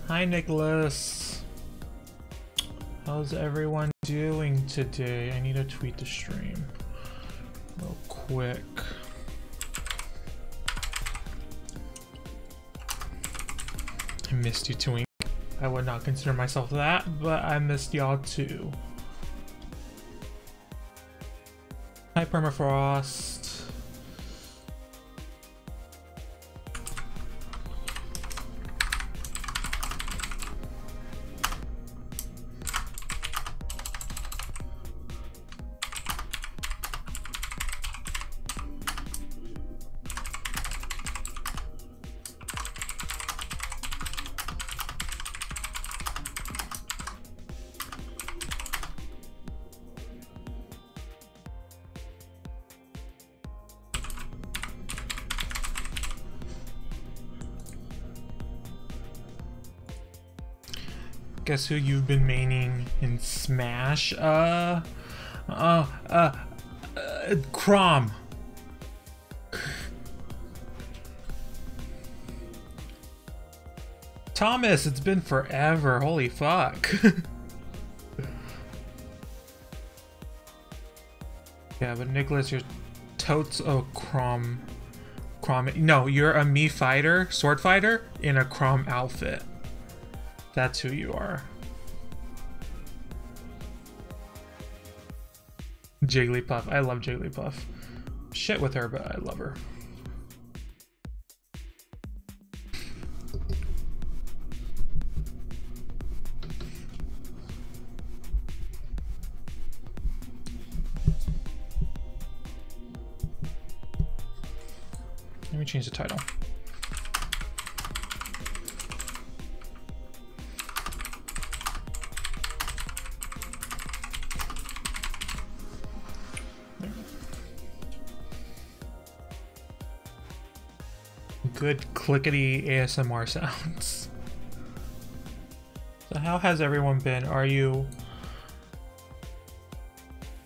Hi Nicholas. How's everyone doing today? I need to tweet the stream real quick. I missed you, Twink. I would not consider myself that, but I missed y'all too. Hi Permafrost. Guess who you've been maining in Smash? Crom. Thomas, it's been forever. Holy fuck. Yeah, but Nicholas, you're totes. Oh, Crom. No, you're a Mii fighter, sword fighter in a Crom outfit. That's who you are. Jigglypuff. I love Jigglypuff. Shit with her, but I love her. Let me change the title. Good clickety ASMR sounds. So how has everyone been? Are you...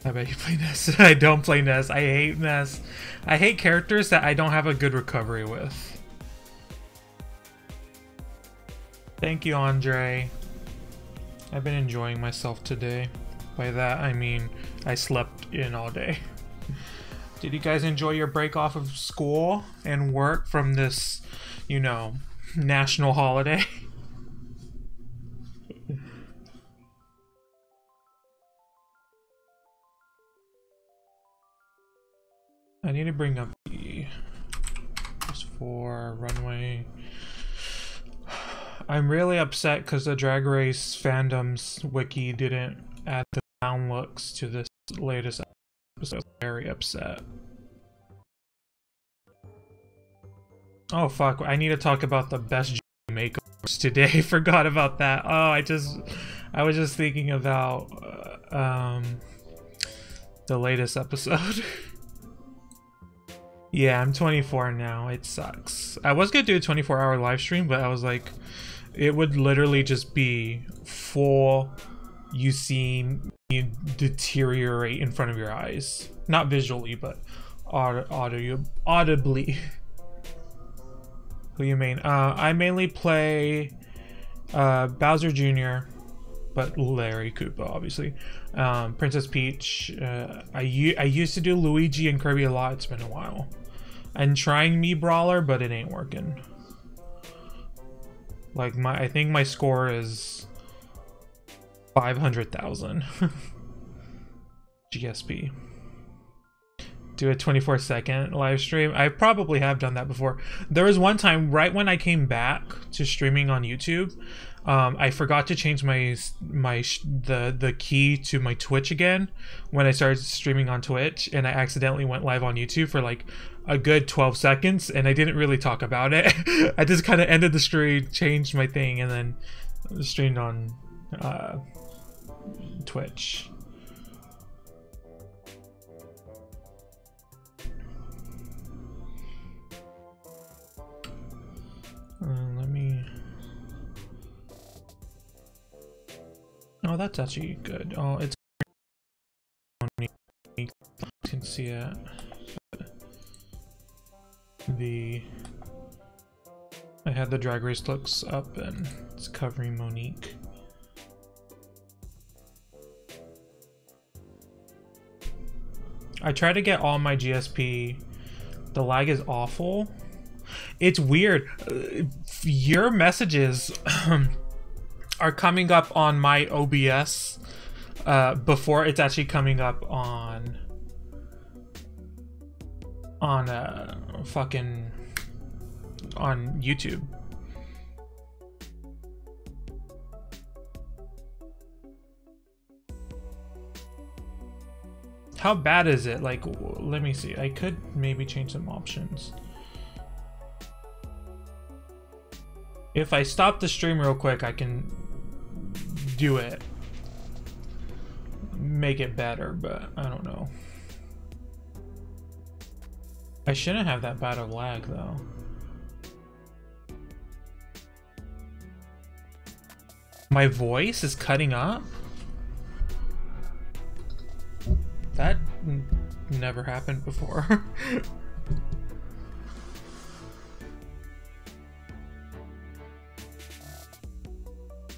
I bet you play Ness. I don't play Ness. I hate Ness. I hate characters that I don't have a good recovery with. Thank you, Andre. I've been enjoying myself today. By that, I mean I slept in all day. Did you guys enjoy your break off of school and work from this, you know, national holiday? I need to bring up the just for runway. I'm really upset because the Drag Race fandoms wiki didn't add the down looks to this latest episode. Very upset. Oh fuck, I need to talk about the best makeovers today. Forgot about that. Oh, I was just thinking about the latest episode. Yeah, I'm 24 now. It sucks. I was gonna do a 24-hour live stream, but I was like, it would literally just be full you see me deteriorate in front of your eyes. Not visually, but audibly. Who you main? I mainly play Bowser Jr., but Larry Koopa, obviously. Princess Peach. I used to do Luigi and Kirby a lot. It's been a while. I'm trying Mii Brawler, but it ain't working. Like I think my score is 500,000 GSP. Do a 24-second live stream. I probably have done that before. There was one time right when I came back to streaming on YouTube, I forgot to change the key to my Twitch again when I started streaming on Twitch, and I accidentally went live on YouTube for like a good 12 seconds, and I didn't really talk about it. I just kind of ended the stream, changed my thing, and then streamed on Twitch. Let me... Oh, that's actually good. Oh, it's... You can see it. I had the Drag Race looks up and it's covering Monique. I try to get all my GSP. The lag is awful. It's weird. Your messages are coming up on my OBS before it's actually coming up on fucking on YouTube. How bad is it? Like, let me see. I could maybe change some options. If I stop the stream real quick, I can do it. Make it better, but I don't know. I shouldn't have that bad of lag, though. My voice is cutting up? That never happened before.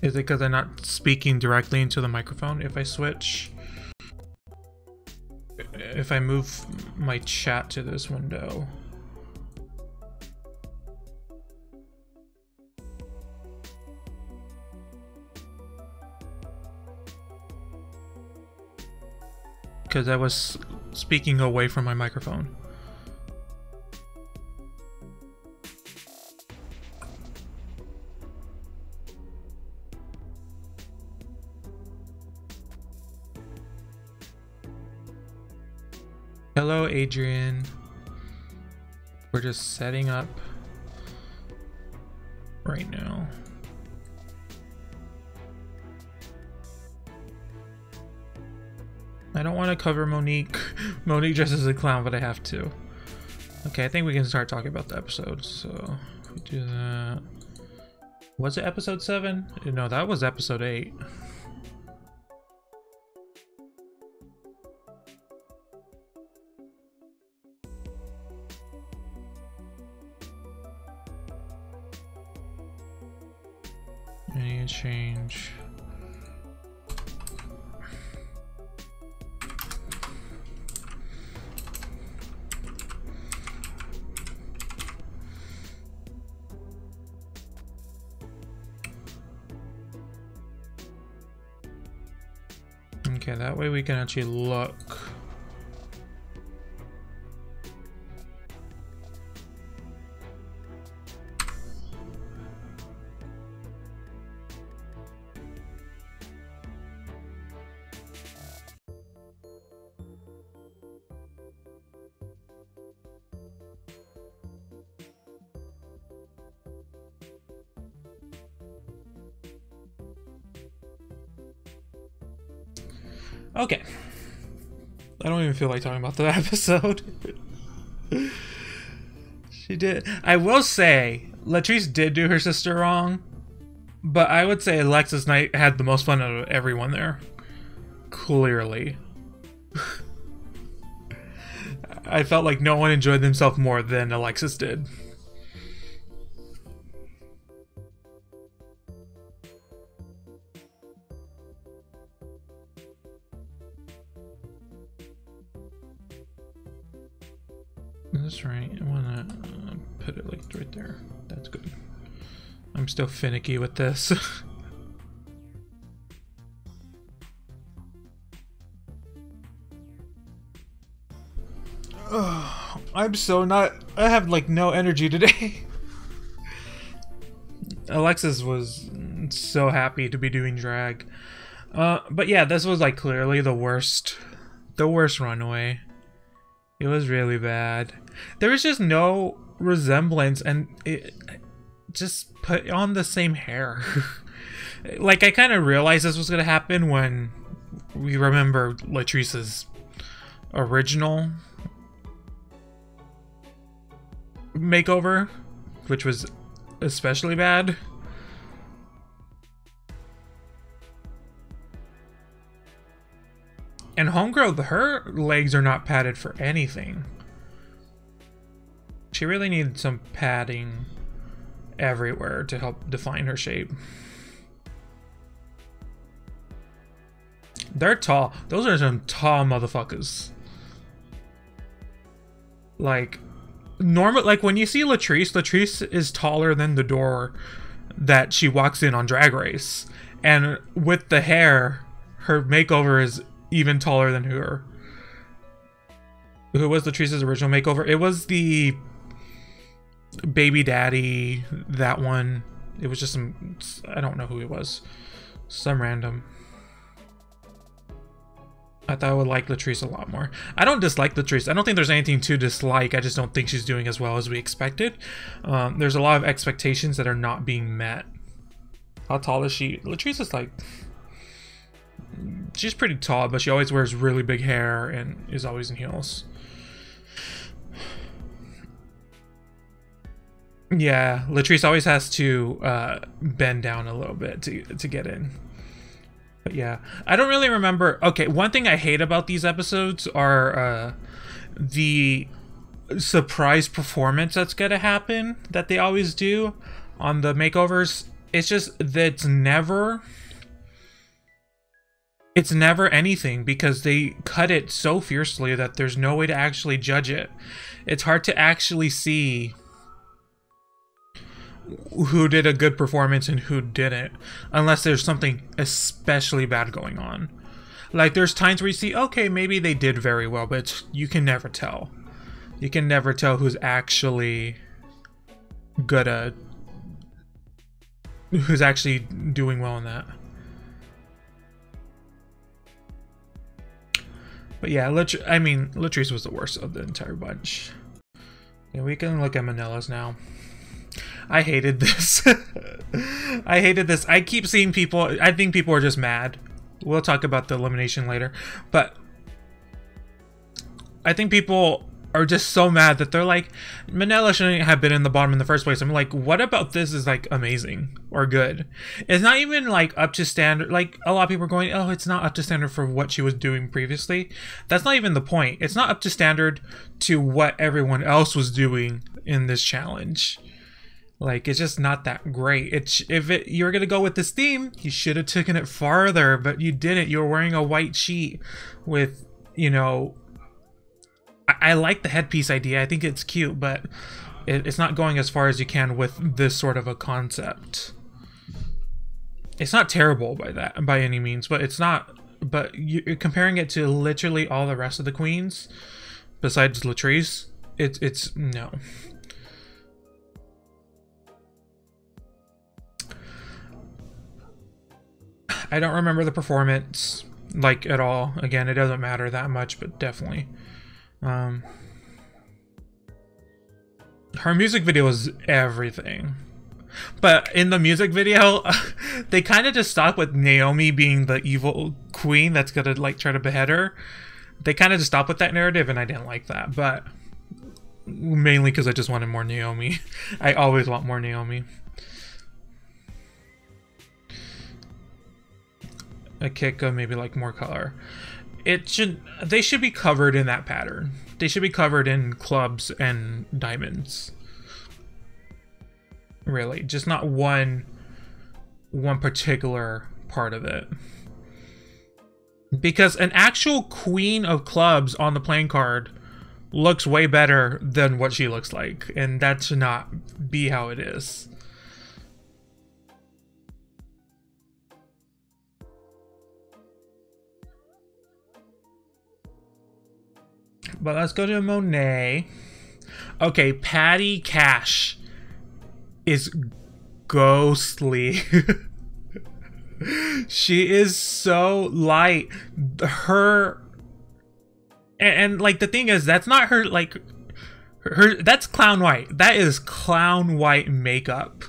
Is it because I'm not speaking directly into the microphone? If I switch, if I move my chat to this window. Because I was speaking away from my microphone. Hello, Adrian. We're just setting up right now. I don't want to cover Monique. Monique dresses as a clown, but I have to. Okay, I think we can start talking about the episode. So, if we do that. Was it episode 7? No, that was episode 8. I need to change. Okay, that way we can actually look. Okay. I don't even feel like talking about the episode. She did. I will say, Latrice did do her sister wrong, but I would say Alexis Knight had the most fun out of everyone there. Clearly. I felt like no one enjoyed themselves more than Alexis did. That's right. I want to put it like right there. That's good. I'm still finicky with this. I'm so not. I have like no energy today. Alexis was so happy to be doing drag. But yeah, this was like clearly the worst runway. It was really bad. There was just no resemblance, and it just put on the same hair. Like, I kind of realized this was going to happen when we remember Latrice's original makeover, which was especially bad. And Homegirl, her legs are not padded for anything. She really needs some padding. everywhere to help define her shape. They're tall. Those are some tall motherfuckers. Like, normal, like when you see Latrice is taller than the door that she walks in on Drag Race. And with the hair, her makeover is even taller than her. Who was Latrice's original makeover? It was the baby daddy, that one. It was just some, I don't know who it was. Some random. I thought I would like Latrice a lot more. I don't dislike Latrice. I don't think there's anything to dislike. I just don't think she's doing as well as we expected. There's a lot of expectations that are not being met. How tall is she? Latrice is like... She's pretty tall, but she always wears really big hair and is always in heels. Yeah, Latrice always has to bend down a little bit to get in. But yeah, I don't really remember. Okay, one thing I hate about these episodes are the surprise performance that's gonna happen that they always do on the makeovers. It's just that it's never anything, because they cut it so fiercely that there's no way to actually judge it. It's hard to actually see who did a good performance and who didn't, unless there's something especially bad going on. Like, there's times where you see, okay, maybe they did very well, but you can never tell. You can never tell who's actually good at, who's actually doing well in that. But yeah, Latrice was the worst of the entire bunch. Yeah, we can look at Manila's now. I hated this. I hated this. I keep seeing people, I think people are just mad. We'll talk about the elimination later. But I think people are just so mad that they're like, Manila shouldn't have been in the bottom in the first place. I'm like, what about this is like amazing or good? It's not even like up to standard. Like, a lot of people are going, oh, it's not up to standard for what she was doing previously. That's not even the point. It's not up to standard to what everyone else was doing in this challenge. Like, it's just not that great. If you were gonna go with this theme, you should have taken it farther, but you didn't. You were wearing a white sheet with, you know, I like the headpiece idea. I think it's cute, but it's not going as far as you can with this sort of a concept. It's not terrible by any means, but it's not. But you're comparing it to literally all the rest of the queens, besides Latrice, it's no. I don't remember the performance, like, at all. Again, it doesn't matter that much, but definitely. Her music video was everything. But in the music video, they kind of just stopped with Naomi being the evil queen that's gonna, like, try to behead her. They kind of just stopped with that narrative, and I didn't like that. But mainly because I just wanted more Naomi. I always want more Naomi. A kick of maybe like more color. They should be covered in that pattern. They should be covered in clubs and diamonds. Really, just not one particular part of it. Because an actual queen of clubs on the playing card looks way better than what she looks like, and that should not be how it is. But let's go to Monet. Okay, Patti Cash is ghostly. She is so light. And like, the thing is, that's not her, like, that's clown white. That is clown white makeup.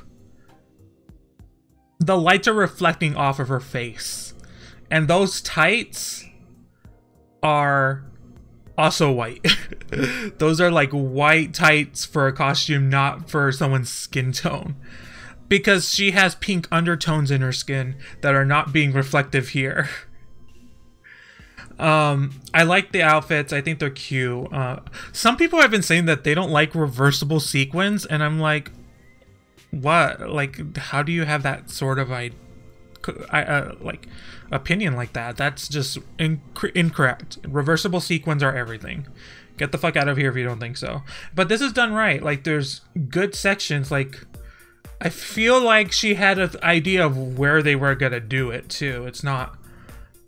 The lights are reflecting off of her face. And those tights are also white. Those are like white tights for a costume, not for someone's skin tone. Because she has pink undertones in her skin that are not being reflective here. I like the outfits. I think they're cute. Some people have been saying that they don't like reversible sequins, and I'm like, what? Like, how do you have that sort of like opinion like that? That's just incorrect. Reversible sequins are everything. Get the fuck out of here if you don't think so. But this is done right. Like, there's good sections. Like, I feel like she had an idea of where they were gonna do it too. It's not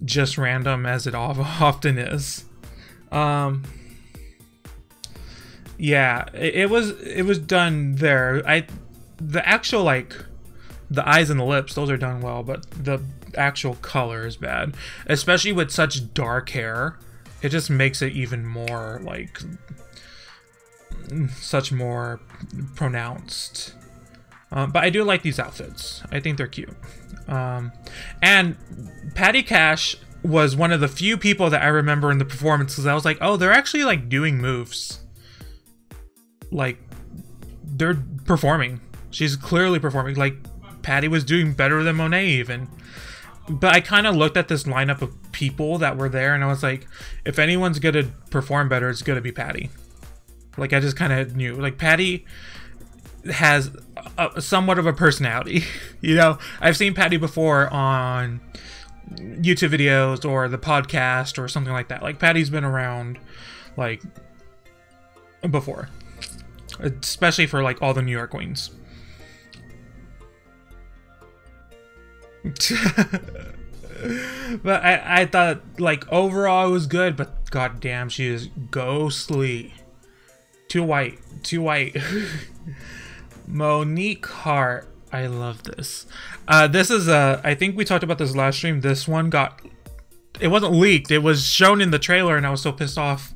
just random as it often is. Yeah, it was done there. The actual, like, the eyes and the lips, those are done well, but the actual color is bad, especially with such dark hair. It just makes it even more, like, such more pronounced. But I do like these outfits. I think they're cute. And Patti Cash was one of the few people that I remember in the performances. I was like, oh, they're actually, like, doing moves. Like, they're performing. She's clearly performing. Like, Patti was doing better than Monet even. But I kind of looked at this lineup of people that were there, and I was like, if anyone's gonna perform better, it's gonna be Patti. Like, I just kind of knew. Like, Patti has somewhat of a personality. You know, I've seen Patti before on YouTube videos or the podcast or something like that. Like, Patti's been around, like, before. Especially for, like, all the New York queens. But I thought, like, overall it was good, but goddamn, she is ghostly. Too white. Too white. Monique Hart. I love this. This is I think we talked about this last stream. This one got... It wasn't leaked. It was shown in the trailer, and I was so pissed off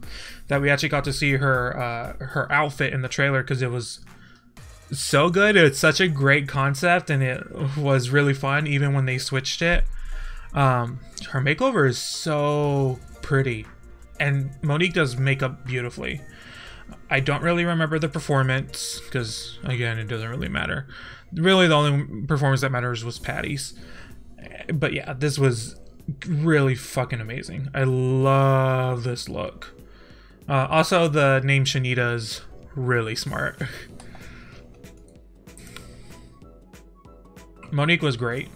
that we actually got to see her her outfit in the trailer, because it was so good. It's such a great concept, and it was really fun even when they switched it. Her makeover is so pretty, and Monique does makeup beautifully. I don't really remember the performance because, again, it doesn't really matter. Really, the only performance that matters was Patti's. But yeah, this was really fucking amazing. I love this look. Also, the name Shanita is really smart. Monique was great.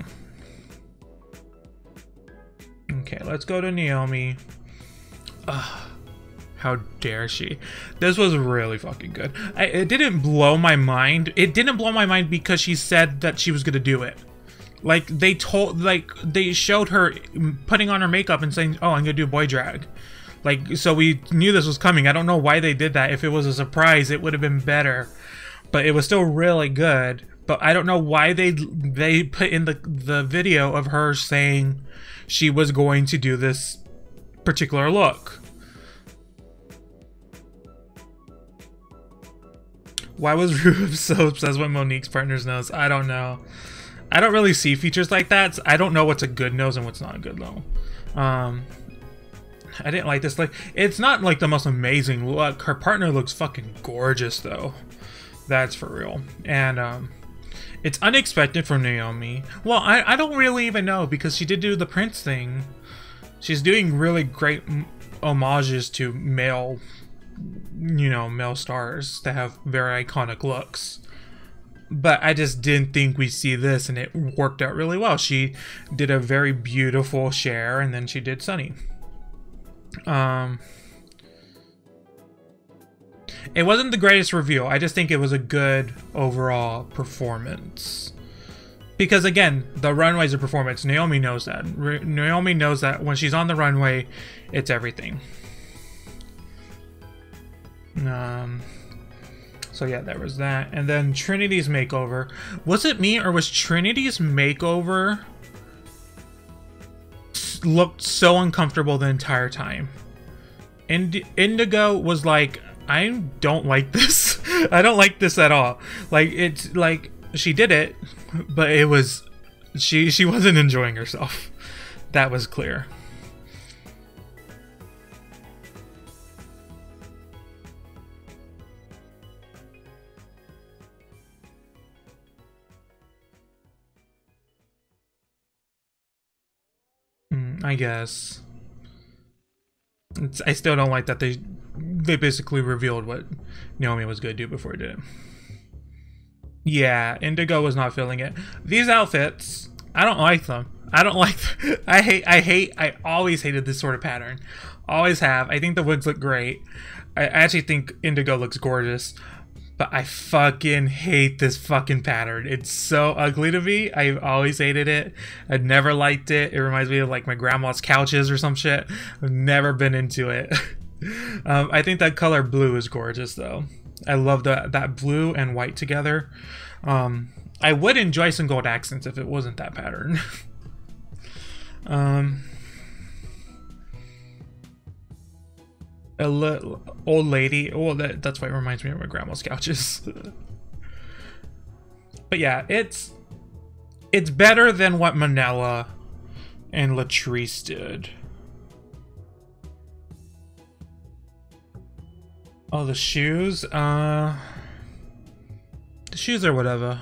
Okay, let's go to Naomi. Ugh, how dare she? This was really fucking good. It didn't blow my mind. It didn't blow my mind because she said that she was gonna do it. Like, they showed her putting on her makeup and saying, oh, I'm gonna do boy drag. Like, so we knew this was coming. I don't know why they did that. If it was a surprise, it would have been better. But it was still really good. But I don't know why they put in the video of her saying she was going to do this particular look. Why was Rube so obsessed with Monique's partner's nose? I don't know. I don't really see features like that. So I don't know what's a good nose and what's not a good nose. I didn't like this. Like, it's not like the most amazing look. Her partner looks fucking gorgeous though. That's for real. And it's unexpected from Naomi. Well, I don't really even know, because she did do the Prince thing. She's doing really great homages to male, you know, male stars that have very iconic looks. But I just didn't think we'd see this, and it worked out really well. She did a very beautiful Cher, and then she did Sunny. It wasn't the greatest reveal. I just think it was a good overall performance. Because again, the runway's a performance. Naomi knows that. Naomi knows that when she's on the runway, it's everything. So yeah, there was that. And then Trinity's makeover. Was it me, or was Trinity's makeover looked so uncomfortable the entire time? Indigo was like, I don't like this. I don't like this at all. Like, it's like she did it, but it was she wasn't enjoying herself. That was clear. I guess. I still don't like that they basically revealed what Naomi was gonna do before he did it. Yeah, Indigo was not feeling it. These outfits, I don't like them. I don't like I always hated this sort of pattern. Always have. I think the wigs look great. I actually think Indigo looks gorgeous. But I fucking hate this fucking pattern. It's so ugly to me. I've always hated it. I've never liked it. It reminds me of like my grandma's couches or some shit. I've never been into it. I think that color blue is gorgeous though. I love that blue and white together. I would enjoy some gold accents if it wasn't that pattern. Old lady. Oh, that's why it reminds me of my grandma's couches. But yeah, it's better than what Manila and Latrice did. Oh, the shoes? The shoes are whatever.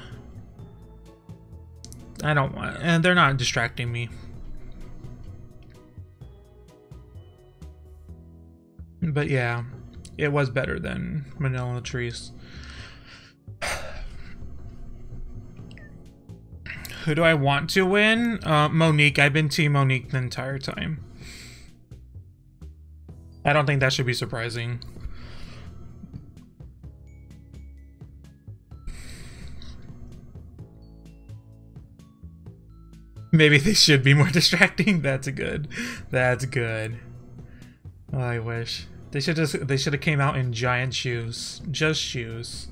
I don't want, and they're not distracting me. But yeah, it was better than Manila and Latrice. Who do I want to win? Monique. I've been Team Monique the entire time. I don't think that should be surprising. Maybe they should be more distracting. That's good. That's good. Oh, I wish. They should have came out in giant shoes. Just shoes.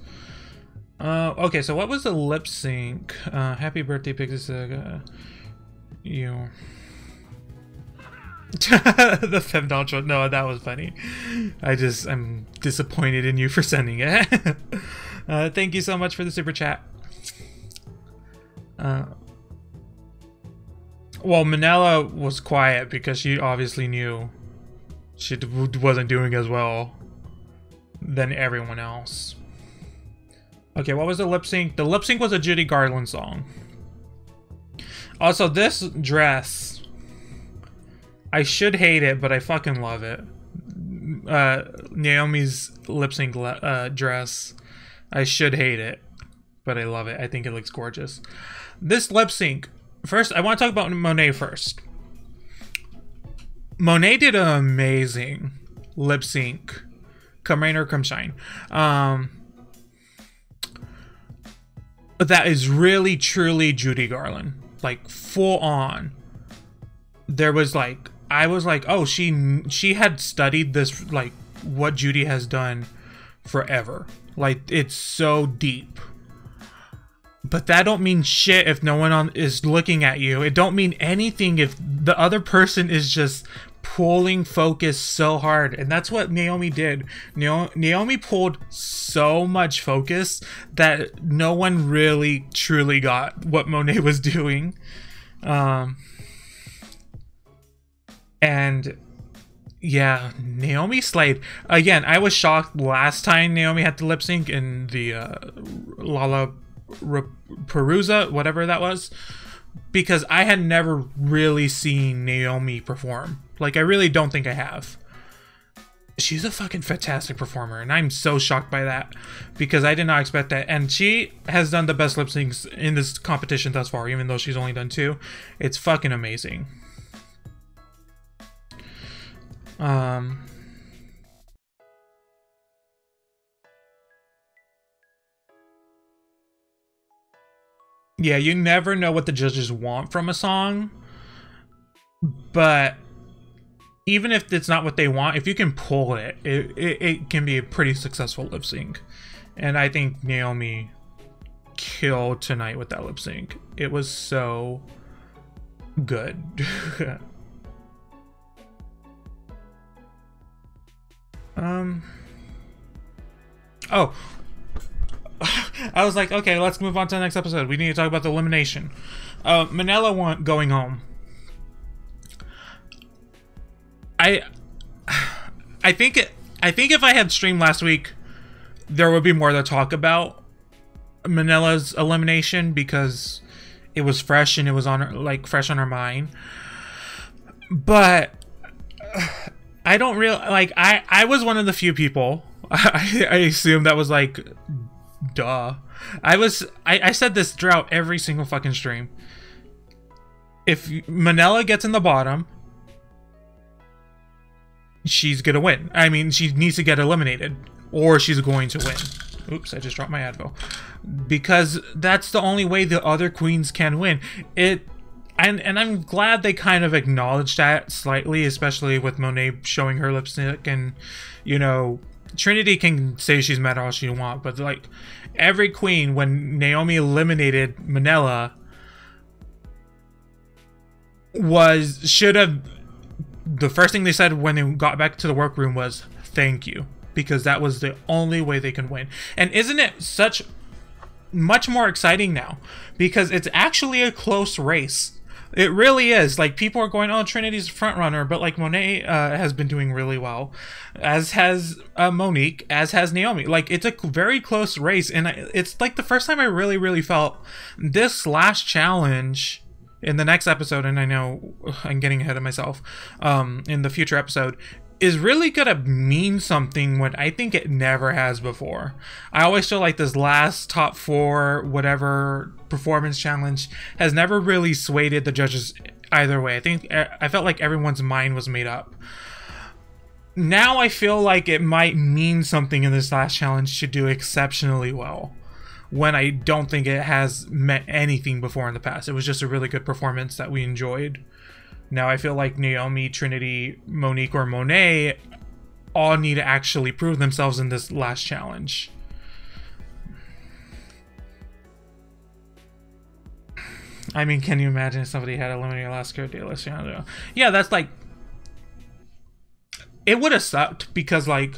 Okay, so what was the lip sync? Happy birthday, Pixie Saga. You. The femdolch. No, that was funny. I'm disappointed in you for sending it. Thank you so much for the super chat. Well, Manila was quiet because she obviously knew she wasn't doing as well than everyone else. Okay, what was the lip sync? The lip sync was a Judy Garland song. Also, this dress, I should hate it, but I fucking love it. Naomi's lip sync dress, I should hate it, but I love it. I think it looks gorgeous. This lip sync, first, I want to talk about Monet first. Monet did an amazing lip sync. Come rain or come shine. That is really, truly Judy Garland. Like, full on. There was like, I was like, oh, she had studied this, like, what Judy has done forever. Like, it's so deep. But that don't mean shit if no one is looking at you. It don't mean anything if the other person is just pulling focus so hard. And that's what Naomi did. Naomi pulled so much focus that no one really truly got what Monet was doing. And yeah, Naomi slayed. Again, I was shocked last time Naomi had to lip sync in the Perusa, whatever that was, because I had never really seen Naomi perform. Like, I really don't think I have. She's a fucking fantastic performer, and I'm so shocked by that because I did not expect that. And she has done the best lip syncs in this competition thus far, even though she's only done 2. It's fucking amazing. Yeah, you never know what the judges want from a song, but even if it's not what they want, if you can pull it, it can be a pretty successful lip sync. And I think Naomi killed tonight with that lip sync. It was so good. Oh, I was like, okay, let's move on to the next episode. We need to talk about the elimination. Manila going home. I think if I had streamed last week, there would be more to talk about Manila's elimination because it was fresh and it was on her, like, fresh on her mind. But I don't really like. I was one of the few people. I assume that was like duh. I said this throughout every single fucking stream. If Manila gets in the bottom, she's gonna win. I mean, she needs to get eliminated, or she's going to win. Oops, I just dropped my Advil. Because that's the only way the other queens can win. And I'm glad they kind of acknowledged that slightly, especially with Monet showing her lipstick. And, you know, Trinity can say she's mad all she wants, but like every queen, when Naomi eliminated Manila, should have, the first thing they said when they got back to the workroom was thank you, because that was the only way they can win. And isn't it much more exciting now, because it's actually a close race. It really is. Like, people are going, oh, Trinity's a front runner, but like Monet has been doing really well, as has Monique, as has Naomi. Like, it's a very close race, and it's like the first time I really felt this last challenge in the next episode, and I know I'm getting ahead of myself, in the future episode, is really gonna mean something when I think it never has before. I always feel like this last top 4 whatever performance challenge has never really swayed the judges either way. I felt like everyone's mind was made up. Now I feel like it might mean something in this last challenge to do exceptionally well, when I don't think it has meant anything before in the past. It was just a really good performance that we enjoyed. Now I feel like Naomi, Trinity, Monique, or Monet all need to actually prove themselves in this last challenge. I mean, can you imagine if somebody had eliminated Alaska de la Shangela? Yeah, that's like... It would have sucked, because like,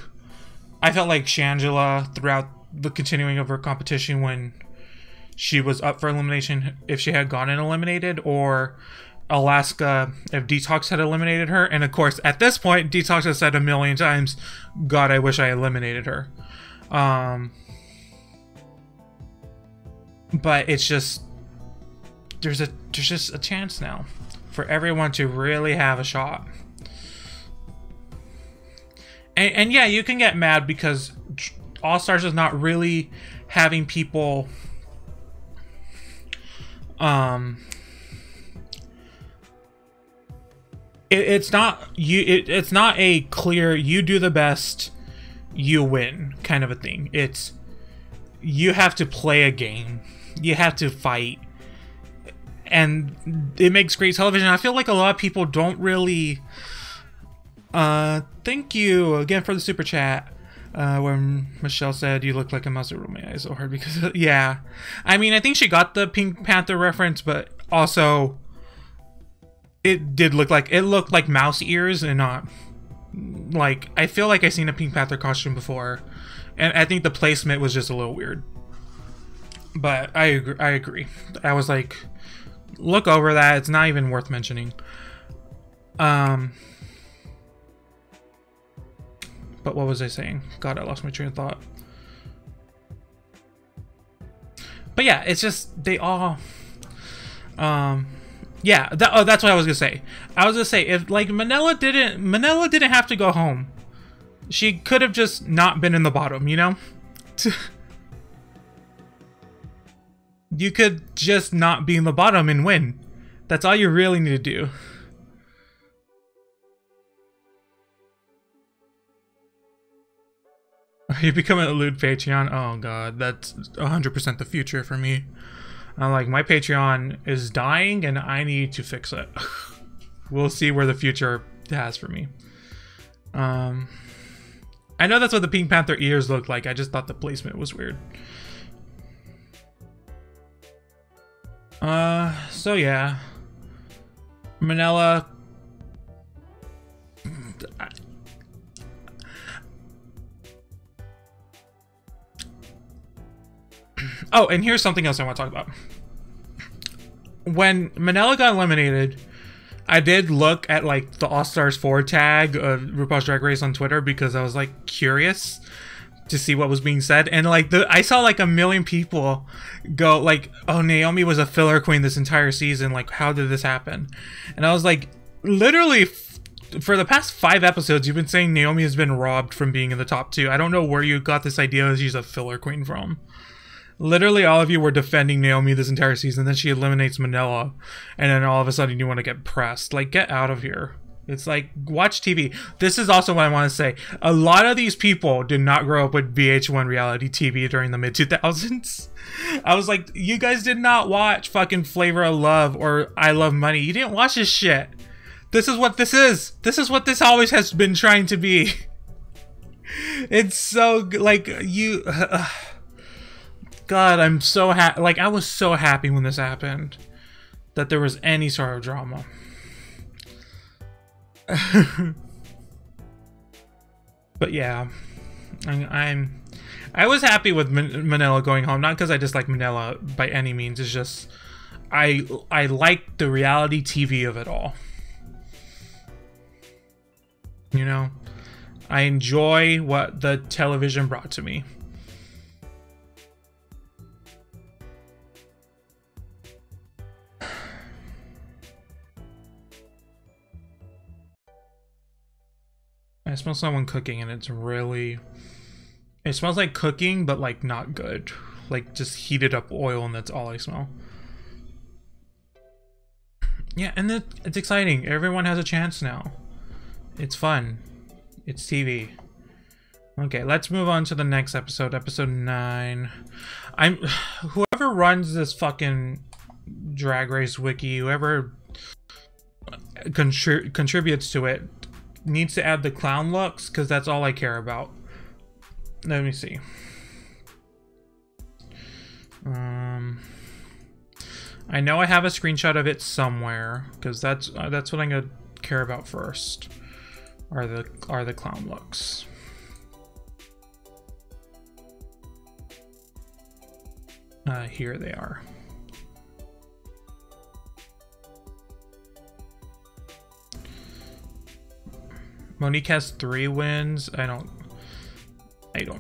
I felt like Shangela throughout the continuing of her competition, when she was up for elimination, if she had gone and eliminated, or Alaska if Detox had eliminated her. And of course, at this point, Detox has said a million times, God, I wish I eliminated her. But it's just, there's just a chance now for everyone to really have a shot. And yeah, you can get mad because All Stars is not really having people it's not a clear you do the best, you win kind of a thing. It's you have to play a game, you have to fight, and it makes great television. I feel like a lot of people don't really thank you again for the super chat. When Michelle said you look like a mouse, it rolled my eyes so hard because yeah, I mean, I think she got the Pink Panther reference, but also it looked like mouse ears and not like, I feel like I've seen a Pink Panther costume before, and I think the placement was just a little weird. But I agree. I was like, look over that. It's not even worth mentioning. But what was I saying? God, I lost my train of thought. But yeah, it's just they all. Yeah, that's what I was gonna say. I was gonna say, if like Manila didn't have to go home. She could have just not been in the bottom, you know? You could just not be in the bottom and win. That's all you really need to do. Are you becoming a lewd Patreon? Oh god, that's 100% the future for me. I'm like, my Patreon is dying and I need to fix it. We'll see where the future has for me. I know that's what the Pink Panther ears look like. I just thought the placement was weird. So yeah. Manila. Oh, and here's something else I want to talk about. When Manila got eliminated, I did look at like the All Stars 4 tag of RuPaul's Drag Race on Twitter because I was like curious to see what was being said, and like I saw like a million people go like, "Oh, Naomi was a filler queen this entire season. Like, how did this happen?" And I was like, literally, for the past 5 episodes, you've been saying Naomi has been robbed from being in the top 2. I don't know where you got this idea that she's a filler queen from. Literally all of you were defending Naomi this entire season. Then she eliminates Manila. And then all of a sudden you want to get pressed. Like, get out of here. It's like, watch TV. This is also what I want to say. A lot of these people did not grow up with VH1 reality TV during the mid-2000s. I was like, you guys did not watch fucking Flavor of Love or I Love Money. You didn't watch this shit. This is what this is. This is what this always has been trying to be. It's so, like, you... God, I'm so happy. Like, I was so happy when this happened. That there was any sort of drama. But yeah. I was happy with Manila going home. Not because I dislike Manila by any means. It's just... I like the reality TV of it all. You know? I enjoy what the television brought to me. I smell someone cooking and it's really... It smells like cooking, but like not good. Like just heated up oil and that's all I smell. Yeah, and it's exciting. Everyone has a chance now. It's fun. It's TV. Okay, let's move on to the next episode. Episode 9. Whoever runs this fucking Drag Race wiki, whoever contributes to it, needs to add the clown looks, because that's all I care about. Let me see. I know I have a screenshot of it somewhere, because that's what I'm gonna care about first. Are the clown looks. Here they are. Monique has 3 wins. I don't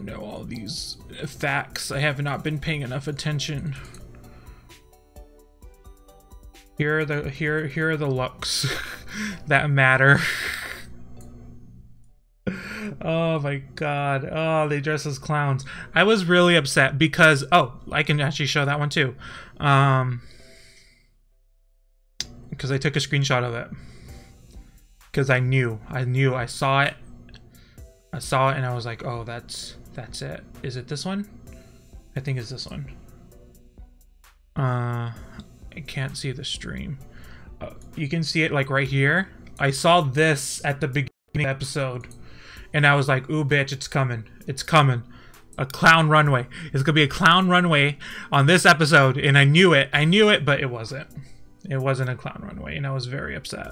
know all these facts. I have not been paying enough attention. Here are the looks that matter. Oh my god. Oh, they dress as clowns. I was really upset because I can actually show that one too. Because I took a screenshot of it. Because I saw it and I was like, oh, that's it. Is it this one? I think it's this one. I can't see the stream. You can see it like right here. I saw this at the beginning of the episode and I was like, ooh, bitch, it's coming. It's coming. A clown runway. It's gonna be a clown runway on this episode, and I knew it, but it wasn't. It wasn't a clown runway, and I was very upset.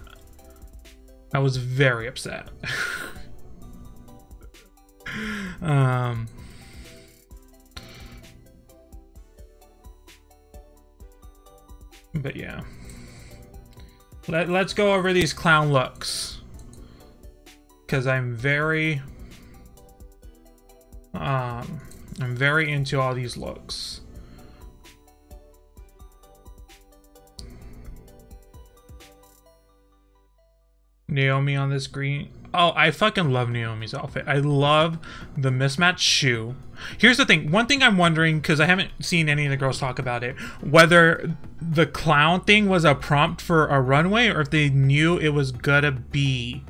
I was very upset. But yeah. Let's go over these clown looks. Because I'm very into all these looks. Naomi on the screen. Oh, I fucking love Naomi's outfit. I love the mismatched shoe. Here's the thing. One thing I'm wondering, because I haven't seen any of the girls talk about it, whether the clown thing was a prompt for a runway or if they knew it was gonna be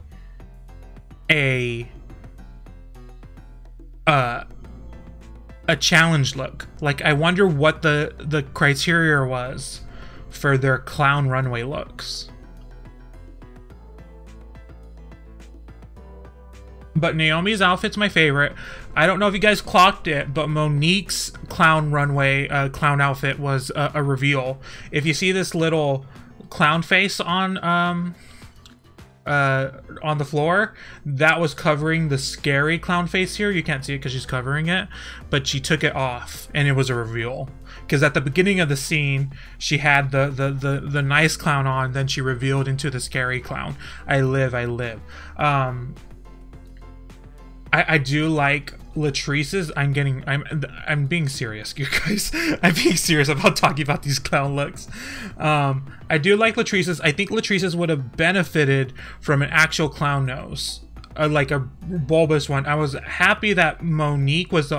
a challenge look. Like, I wonder what the criteria was for their clown runway looks. But Naomi's outfit's my favorite. I don't know if you guys clocked it, but Monique's clown runway clown outfit was a reveal. If you see this little clown face on the floor, that was covering the scary clown face here. You can't see it because she's covering it, but she took it off and it was a reveal. Because at the beginning of the scene, she had the nice clown on, then she revealed into the scary clown. I live. I do like Latrice's. I'm being serious, you guys. I'm being serious about talking about these clown looks. I do like Latrice's. I think Latrice's would have benefited from an actual clown nose. like a bulbous one. I was happy that Monique was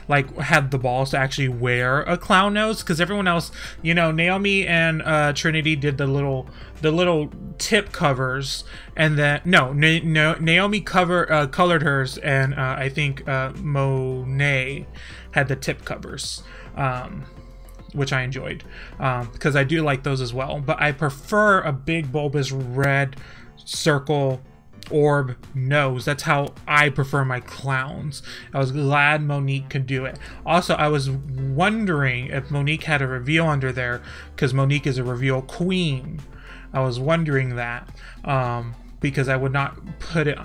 like had the balls to actually wear a clown nose, because everyone else, you know, Naomi and Trinity did the little tip covers, and then Naomi colored hers, and I think Monet had the tip covers, which I enjoyed, because I do like those as well. But I prefer a big bulbous red circle orb nose. That's how I prefer my clowns. I was glad Monique could do it. Also, I was wondering if Monique had a reveal under there, because Monique is a reveal queen. I was wondering that, because I would not put it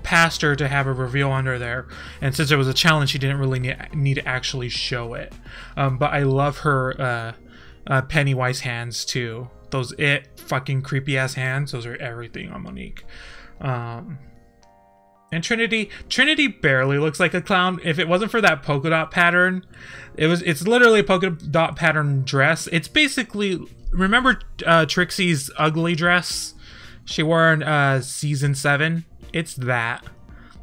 past her to have a reveal under there, and since there was a challenge, she didn't really need to actually show it. But I love her Pennywise hands too. Those fucking creepy ass hands. Those are everything on Monique. And Trinity barely looks like a clown. If it wasn't for that polka dot pattern, it's literally a polka dot pattern dress. It's basically, remember Trixie's ugly dress she wore in season 7? It's that.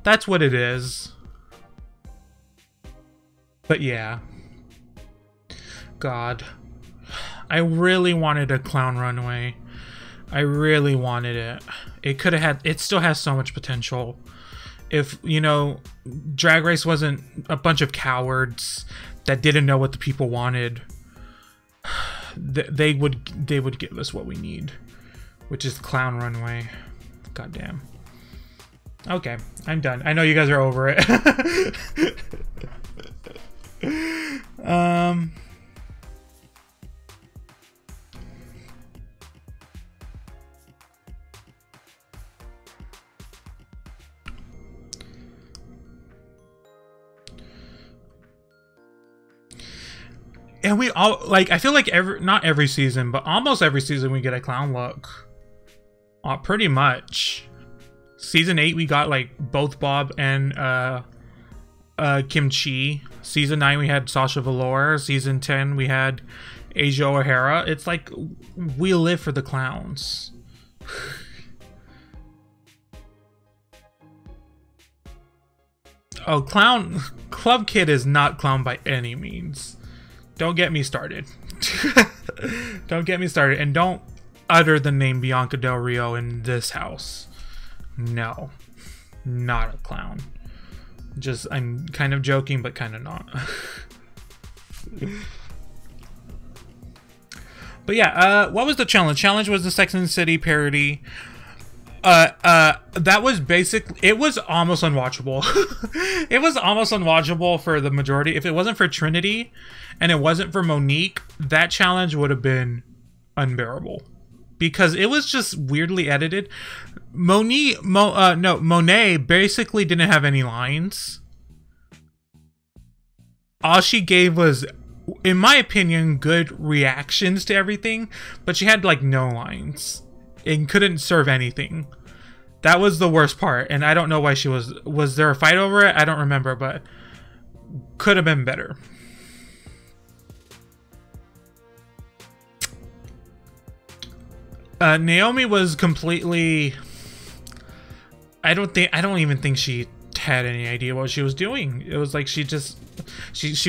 That's what it is. But yeah. God. I really wanted a clown runway. I really wanted it. It could have had, it still has so much potential. If, you know, Drag Race wasn't a bunch of cowards that didn't know what the people wanted, they would give us what we need, which is clown runway. Goddamn. Okay, I'm done. I know you guys are over it. And we all, like, I feel like not every season, but almost every season we get a clown look. Pretty much. Season 8 we got like both Bob and Kim Chi. Season 9 we had Sasha Velour. Season 10 we had Asia O'Hara. It's like we live for the clowns. Oh, Club Kid is not clown by any means. Don't get me started. Don't get me started. And don't utter the name Bianca Del Rio in this house. No. Not a clown. Just, I'm kind of joking, but kind of not. But yeah, what was the challenge? Challenge was the Sex and the City parody. That was it was almost unwatchable. It was almost unwatchable for the majority. If it wasn't for Trinity and it wasn't for Monique, that challenge would have been unbearable, because it was just weirdly edited. Monet basically didn't have any lines. All she gave was, in my opinion, good reactions to everything, but she had like no lines and couldn't serve anything. That was the worst part, and I don't know why she was there a fight over it? I don't remember, but could have been better. Naomi was completely, I don't even think she had any idea what she was doing. It was like she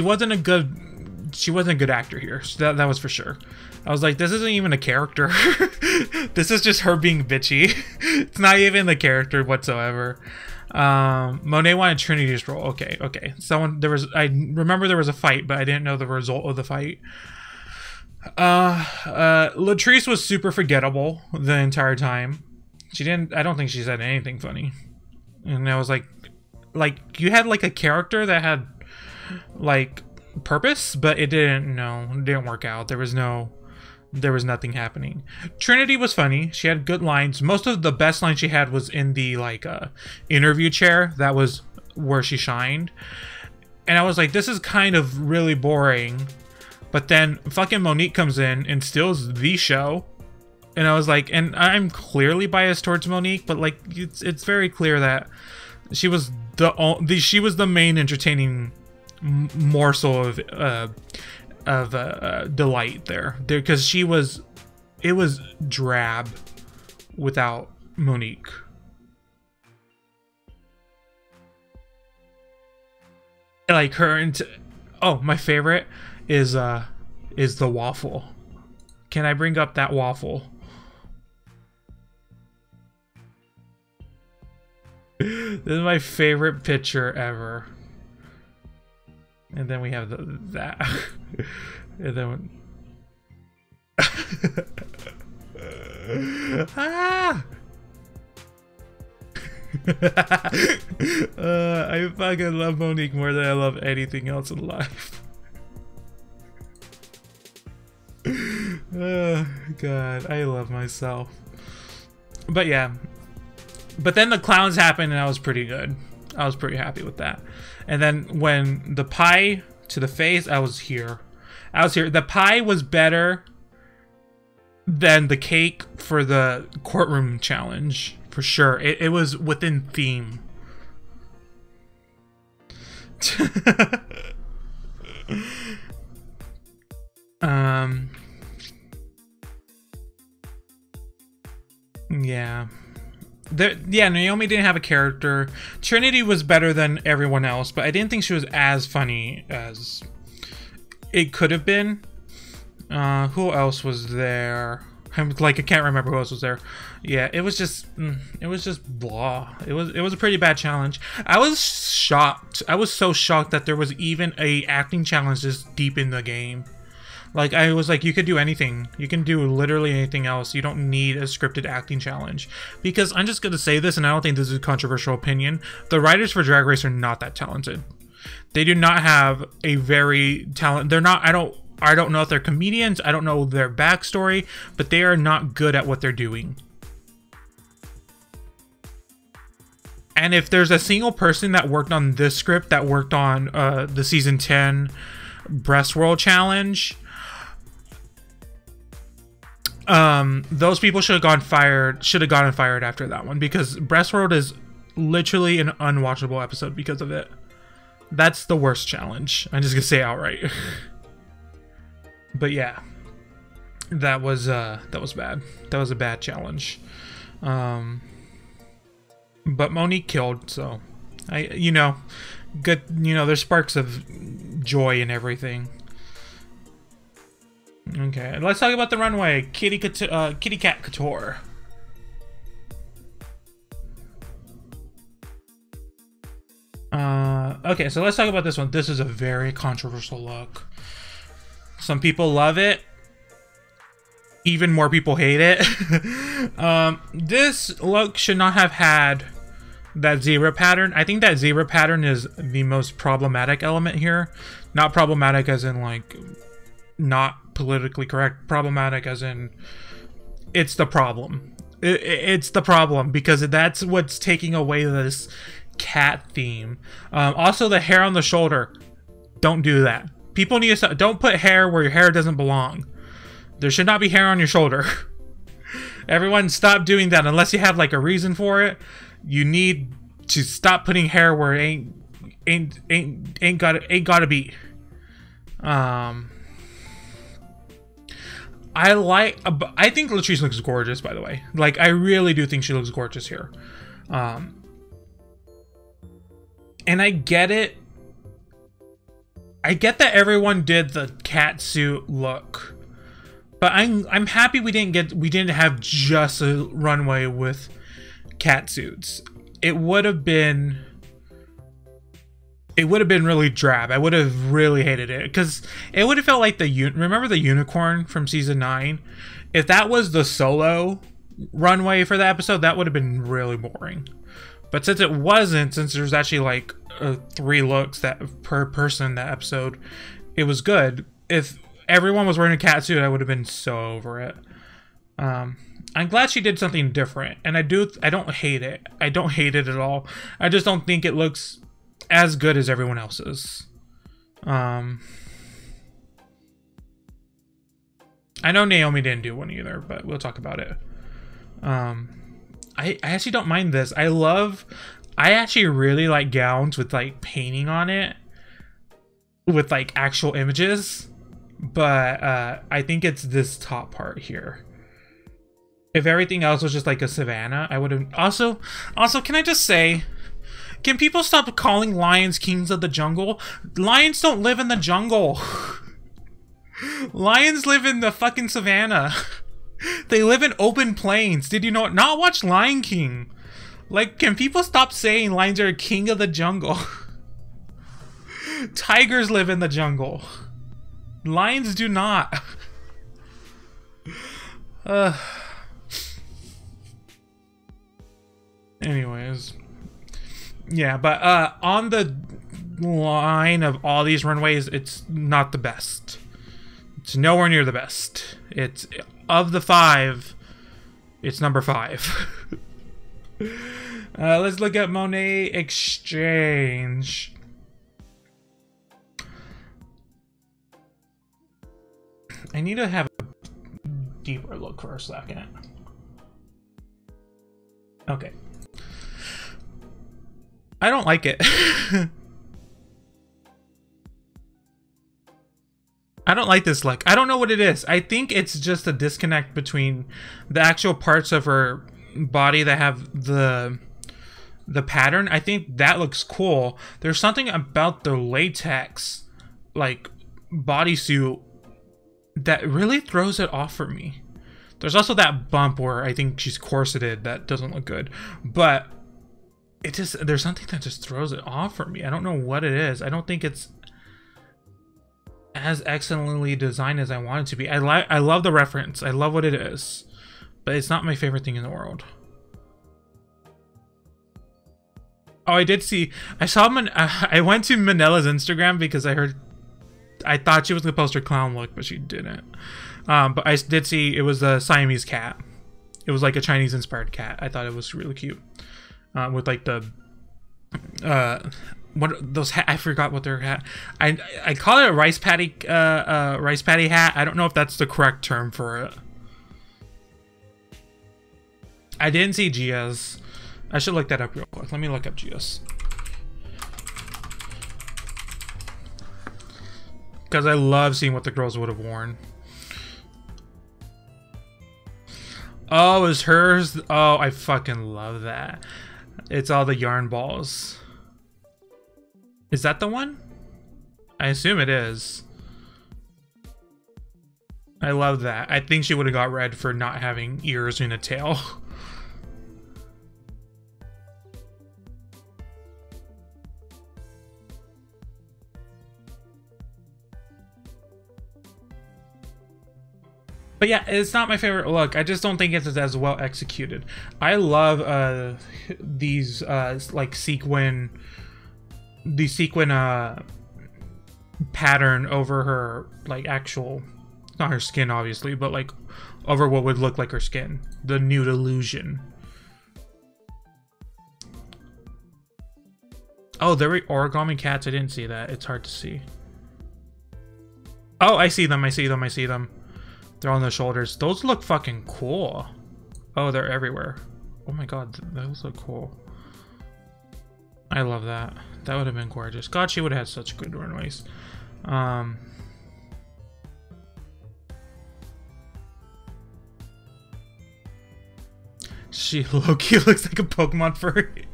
wasn't a good actor here. So that was for sure. I was like, this isn't even a character. This is just her being bitchy. It's not even the character whatsoever. Monet wanted Trinity's role. Okay. I remember there was a fight, but I didn't know the result of the fight. Latrice was super forgettable the entire time. I don't think she said anything funny. And I was like you had like a character that had like purpose, but it didn't work out. There was nothing happening. Trinity was funny. She had good lines. Most of the best lines she had was in the like interview chair. That was where she shined. And I was like, this is kind of really boring. But then fucking Monique comes in and steals the show. And I was like, and I'm clearly biased towards Monique, but like it's very clear that she was the main entertaining morsel of delight there, because it was drab without Monique. like her and oh, my favorite is the waffle. Can I bring up that waffle? This is my favorite picture ever. And then we have that. And then ah! I fucking love Monique more than I love anything else in life. Oh god, I love myself. But yeah. But then the clowns happened and I was pretty good. I was pretty happy with that. And then when the pie to the face, I was here. I was here. The pie was better than the cake for the courtroom challenge. For sure. It was within theme. Yeah. Yeah, Naomi didn't have a character. Trinity was better than everyone else, but I didn't think she was as funny as it could have been. Who else was there? I can't remember who else was there. Yeah, it was just blah. It was a pretty bad challenge. I was shocked. I was so shocked that there was even a acting challenge this deep in the game. Like, I was like, you could do anything. You can do literally anything else. You don't need a scripted acting challenge. Because I'm just going to say this, and I don't think this is a controversial opinion. The writers for Drag Race are not that talented. They do not have a very talent. They're not, I don't know if they're comedians. I don't know their backstory. But they are not good at what they're doing. And if there's a single person that worked on this script, that worked on the season 10 Breast World Challenge, those people should have gotten fired after that one, because Breast World is literally an unwatchable episode because of it. That's the worst challenge. I'm just gonna say outright. But yeah, that was bad. That was a bad challenge. But Monique killed, so good. There's sparks of joy and everything. Okay, let's talk about the runway. Kitty Cat Couture. Okay, so let's talk about this one. This is a very controversial look. Some people love it. Even more people hate it. This look should not have had that zebra pattern. I think that zebra pattern is the most problematic element here. Not problematic as in like not politically correct. Problematic as in it's the problem. It's the problem because that's what's taking away this cat theme. Also, the hair on the shoulder. Don't do that. People need to don't put hair where your hair doesn't belong. There should not be hair on your shoulder. Everyone stop doing that unless you have like a reason for it. You need to stop putting hair where it ain't gotta be. I think Latrice looks gorgeous, by the way. Like, I really do think she looks gorgeous here. And I get it. I get that everyone did the cat suit look. But I'm happy we didn't have just a runway with cat suits. It would have been really drab. I would have really hated it because it would have felt like remember the unicorn from season 9? If that was the solo runway for the episode, that would have been really boring. But since it wasn't, since there's actually like 3 looks that per person that episode, it was good. If everyone was wearing a cat suit, I would have been so over it. I'm glad she did something different, and I don't hate it. I don't hate it at all. I just don't think it looks as good as everyone else's. I know Naomi didn't do one either, but we'll talk about it. I actually don't mind this. I actually really like gowns with like painting on it, with like actual images. But I think it's this top part here. If everything else was just like a savannah, I would have... Also, can I just say, Can people stop calling lions kings of the jungle? Lions don't live in the jungle. Lions live in the fucking savannah. They live in open plains. Did you know it? Not watch Lion King. Like, can people stop saying lions are king of the jungle? Tigers live in the jungle. Lions do not. Anyways. Yeah, but on the line of all these runways, it's not the best. It's nowhere near the best. It's, of the 5, it's number 5. Let's look at Monet Exchange. I need to have a deeper look for a second. Okay. I don't like it. I don't like this look. I don't know what it is. I think it's just a disconnect between the actual parts of her body that have the pattern. I think that looks cool. There's something about the latex, like, bodysuit that really throws it off for me. There's also that bump where I think she's corseted that doesn't look good. But it just, there's something that just throws it off for me. I don't know what it is. I don't think it's as excellently designed as I want it to be. I love the reference. I love what it is. But it's not my favorite thing in the world. Oh, I did see, I saw, I went to Manila's Instagram because I thought she was gonna post her clown look, but she didn't. But I did see it was a Siamese cat. It was like a Chinese inspired cat. I thought it was really cute. With like the, what those I forgot what their hat. I call it a rice patty hat. I don't know if that's the correct term for it. I didn't see Gia's. I should look that up real quick. Let me look up Gia's. Because I love seeing what the girls would have worn. Oh, is hers? Oh, I fucking love that. It's all the yarn balls. Is that the one? I assume it is. I love that. I think she would have got red for not having ears and a tail. But yeah, it's not my favorite look. I just don't think it's as well executed. I love these like sequin pattern over her, like, actual, not her skin obviously, but like over what would look like her skin. The nude illusion. Oh, there were origami cats. I didn't see that. It's hard to see. Oh, I see them. I see them. I see them. They're on the shoulders. Those look fucking cool. Oh, they're everywhere. Oh my god, those look cool. I love that. That would have been gorgeous. God, she would have had such good runways. She low-key looks like a Pokemon furry.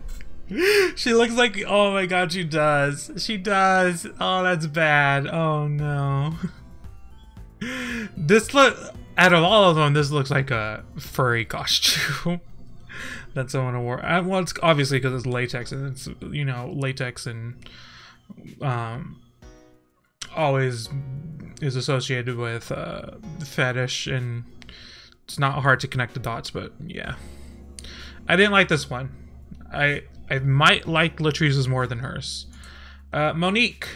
She looks like, oh my god, she does. She does. Oh, that's bad. Oh no. This look, out of all of them, this looks like a furry costume that someone wore. Well, it's obviously because it's latex, and it's, you know, latex and always is associated with fetish, and it's not hard to connect the dots. But yeah, I didn't like this one. I might like Latrice's more than hers. Monique.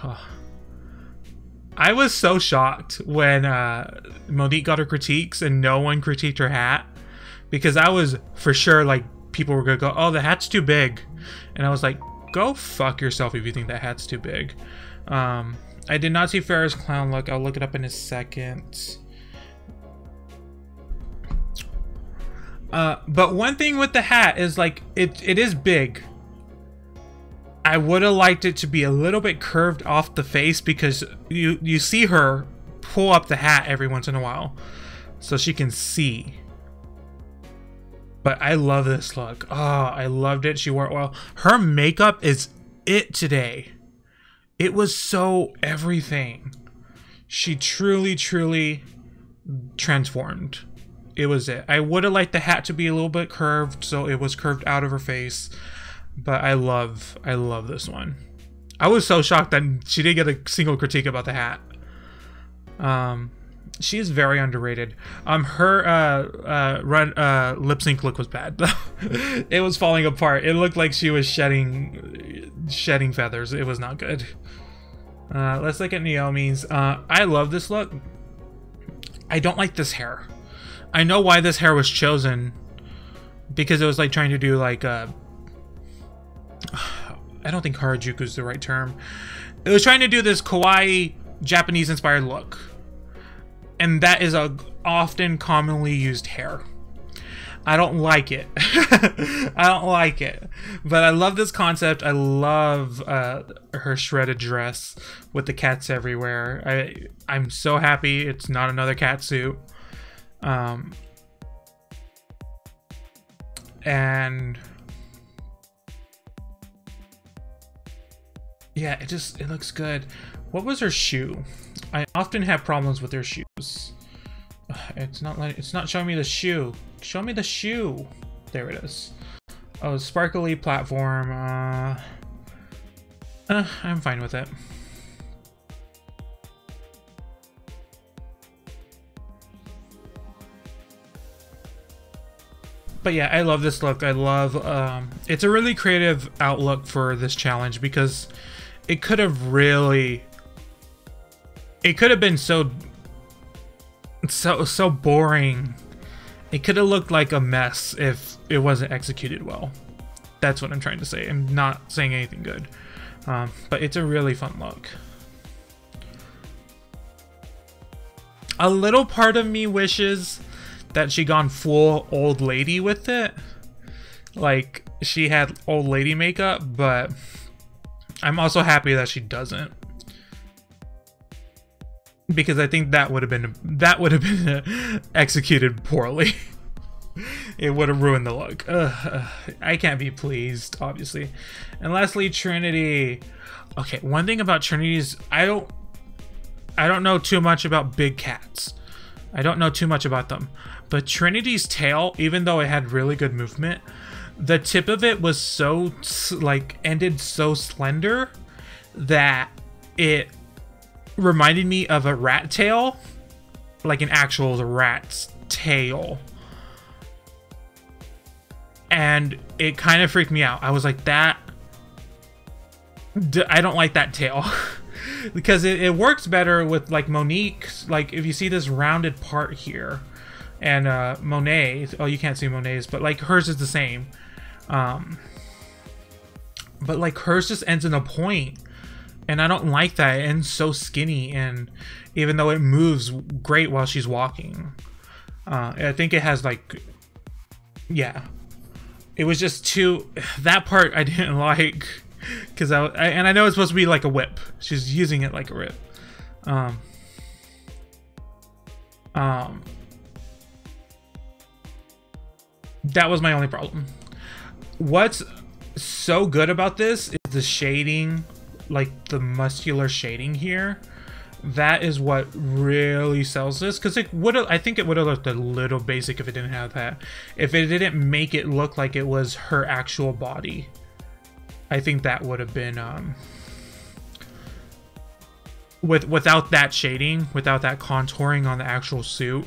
Oh. I was so shocked when Monique got her critiques and no one critiqued her hat, because I was for sure like, people were gonna go, oh, the hat's too big, and I was like, go fuck yourself if you think that hat's too big. I did not see Farrah's clown look. I'll look it up in a second. But one thing with the hat is, like, it is big. I would have liked it to be a little bit curved off the face, because you see her pull up the hat every once in a while so she can see. But I love this look. Oh, I loved it. She wore it well. Her makeup is it today. It was so everything. She truly, truly transformed. It was it. I would have liked the hat to be a little bit curved, so it was curved out of her face. But I love this one. I was so shocked that she didn't get a single critique about the hat. She is very underrated. Her lip sync look was bad. It was falling apart. It looked like she was shedding feathers. It was not good. Let's look at Naomi's. I love this look. I don't like this hair. I know why this hair was chosen, because it was like trying to do like I don't think Harajuku is the right term. It was trying to do this kawaii Japanese inspired look. And that is a often commonly used hair. I don't like it. I don't like it. But I love this concept. I love her shredded dress with the cats everywhere. I'm so happy it's not another cat suit. And yeah, it looks good. What was her shoe? I often have problems with their shoes. It's not showing me the shoe. Show me the shoe. There it is. Oh, sparkly platform. I'm fine with it. But yeah, I love this look. I love it's a really creative outlook for this challenge, because it could have been so boring. It could have looked like a mess if it wasn't executed well. That's what I'm trying to say. I'm not saying anything good. But it's a really fun look. A little part of me wishes that she gone full old lady with it. Like, she had old lady makeup, but I'm also happy that she doesn't. Because I think that would have been executed poorly. It would have ruined the look. I can't be pleased, obviously. And lastly, Trinity. Okay, one thing about Trinity is I don't know too much about big cats. I don't know too much about them. But Trinity's tail, even though it had really good movement, the tip of it was so like ended so slender that it reminded me of a rat tail, like an actual rat's tail, and it kind of freaked me out. I was like, I don't like that tail. Because it works better with like Monique's. Like, if you see this rounded part here, and Monet, oh, you can't see Monet's, but like hers is the same, but like hers just ends in a point. And I don't like that. It ends so skinny, and even though it moves great while she's walking, I think it has like, yeah, it was just too, that part I didn't like, because and I know it's supposed to be like a whip. She's using it like a whip. That was my only problem. What's so good about this is the shading. Like the muscular shading here, that is what really sells this, because I think it would have looked a little basic if it didn't have that. If it didn't make it look like it was her actual body, I think that would have been without that shading, without that contouring on the actual suit,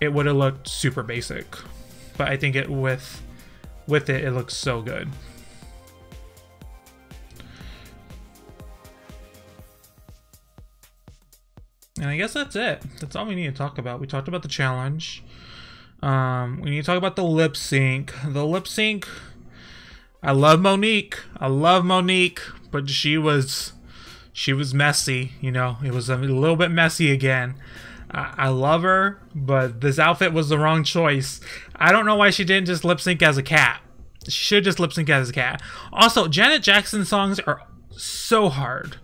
it would have looked super basic. But I think with it looks so good. And I guess that's it. That's all we need to talk about. We talked about the challenge. We need to talk about the lip sync. The lip sync. I love Monique. But she was messy. You know, it was a little bit messy again. I love her, but this outfit was the wrong choice. I don't know why she didn't just lip sync as a cat. She should just lip sync as a cat. Also, Janet Jackson's songs are so hard.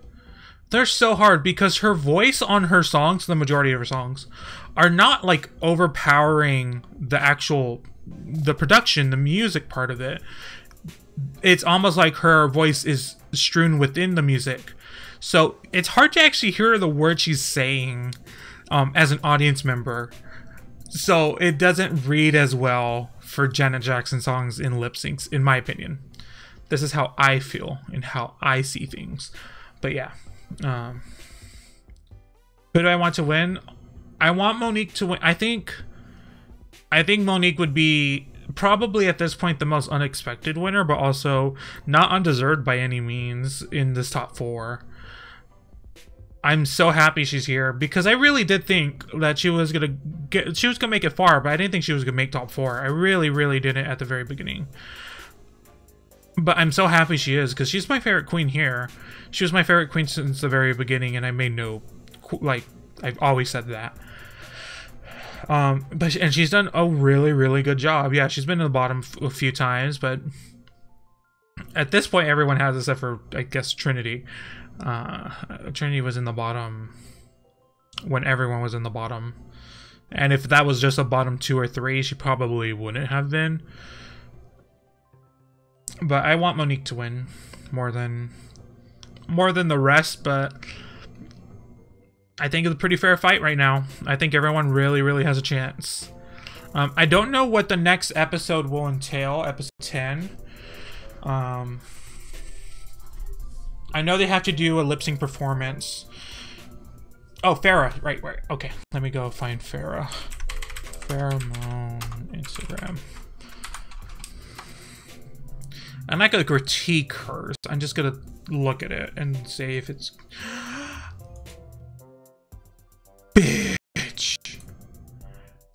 They're so hard because her voice on her songs, the majority of her songs, are not like overpowering the actual the production, the music part of it, it's almost like her voice is strewn within the music. So it's hard to actually hear the words she's saying as an audience member. So it doesn't read as well for Janet Jackson songs in lip syncs, in my opinion. This is how I feel and how I see things. But yeah. Who do I want to win? I want Monique to win. I think Monique would be probably at this point the most unexpected winner, but also not undeserved by any means in this top 4. I'm so happy she's here because I really did think that she was gonna make it far, but I didn't think she was gonna make top 4. I really didn't at the very beginning. But I'm so happy she is because she's my favorite queen here. She was my favorite queen since the very beginning, and I made no, like, I've always said that. And she's done a really good job. Yeah, she's been in the bottom a few times, but at this point everyone has, except for I guess Trinity. Trinity was in the bottom when everyone was in the bottom, and if that was just a bottom 2 or 3, she probably wouldn't have been. But I want Monique to win more than the rest, but I think it's a pretty fair fight right now. I think everyone really has a chance. I don't know what the next episode will entail, episode 10. I know they have to do a lip sync performance. Oh, Farrah. Right. Okay, let me go find Farrah. Pheromone Instagram. I'm not gonna critique hers. I'm just gonna look at it and say if it's... Bitch!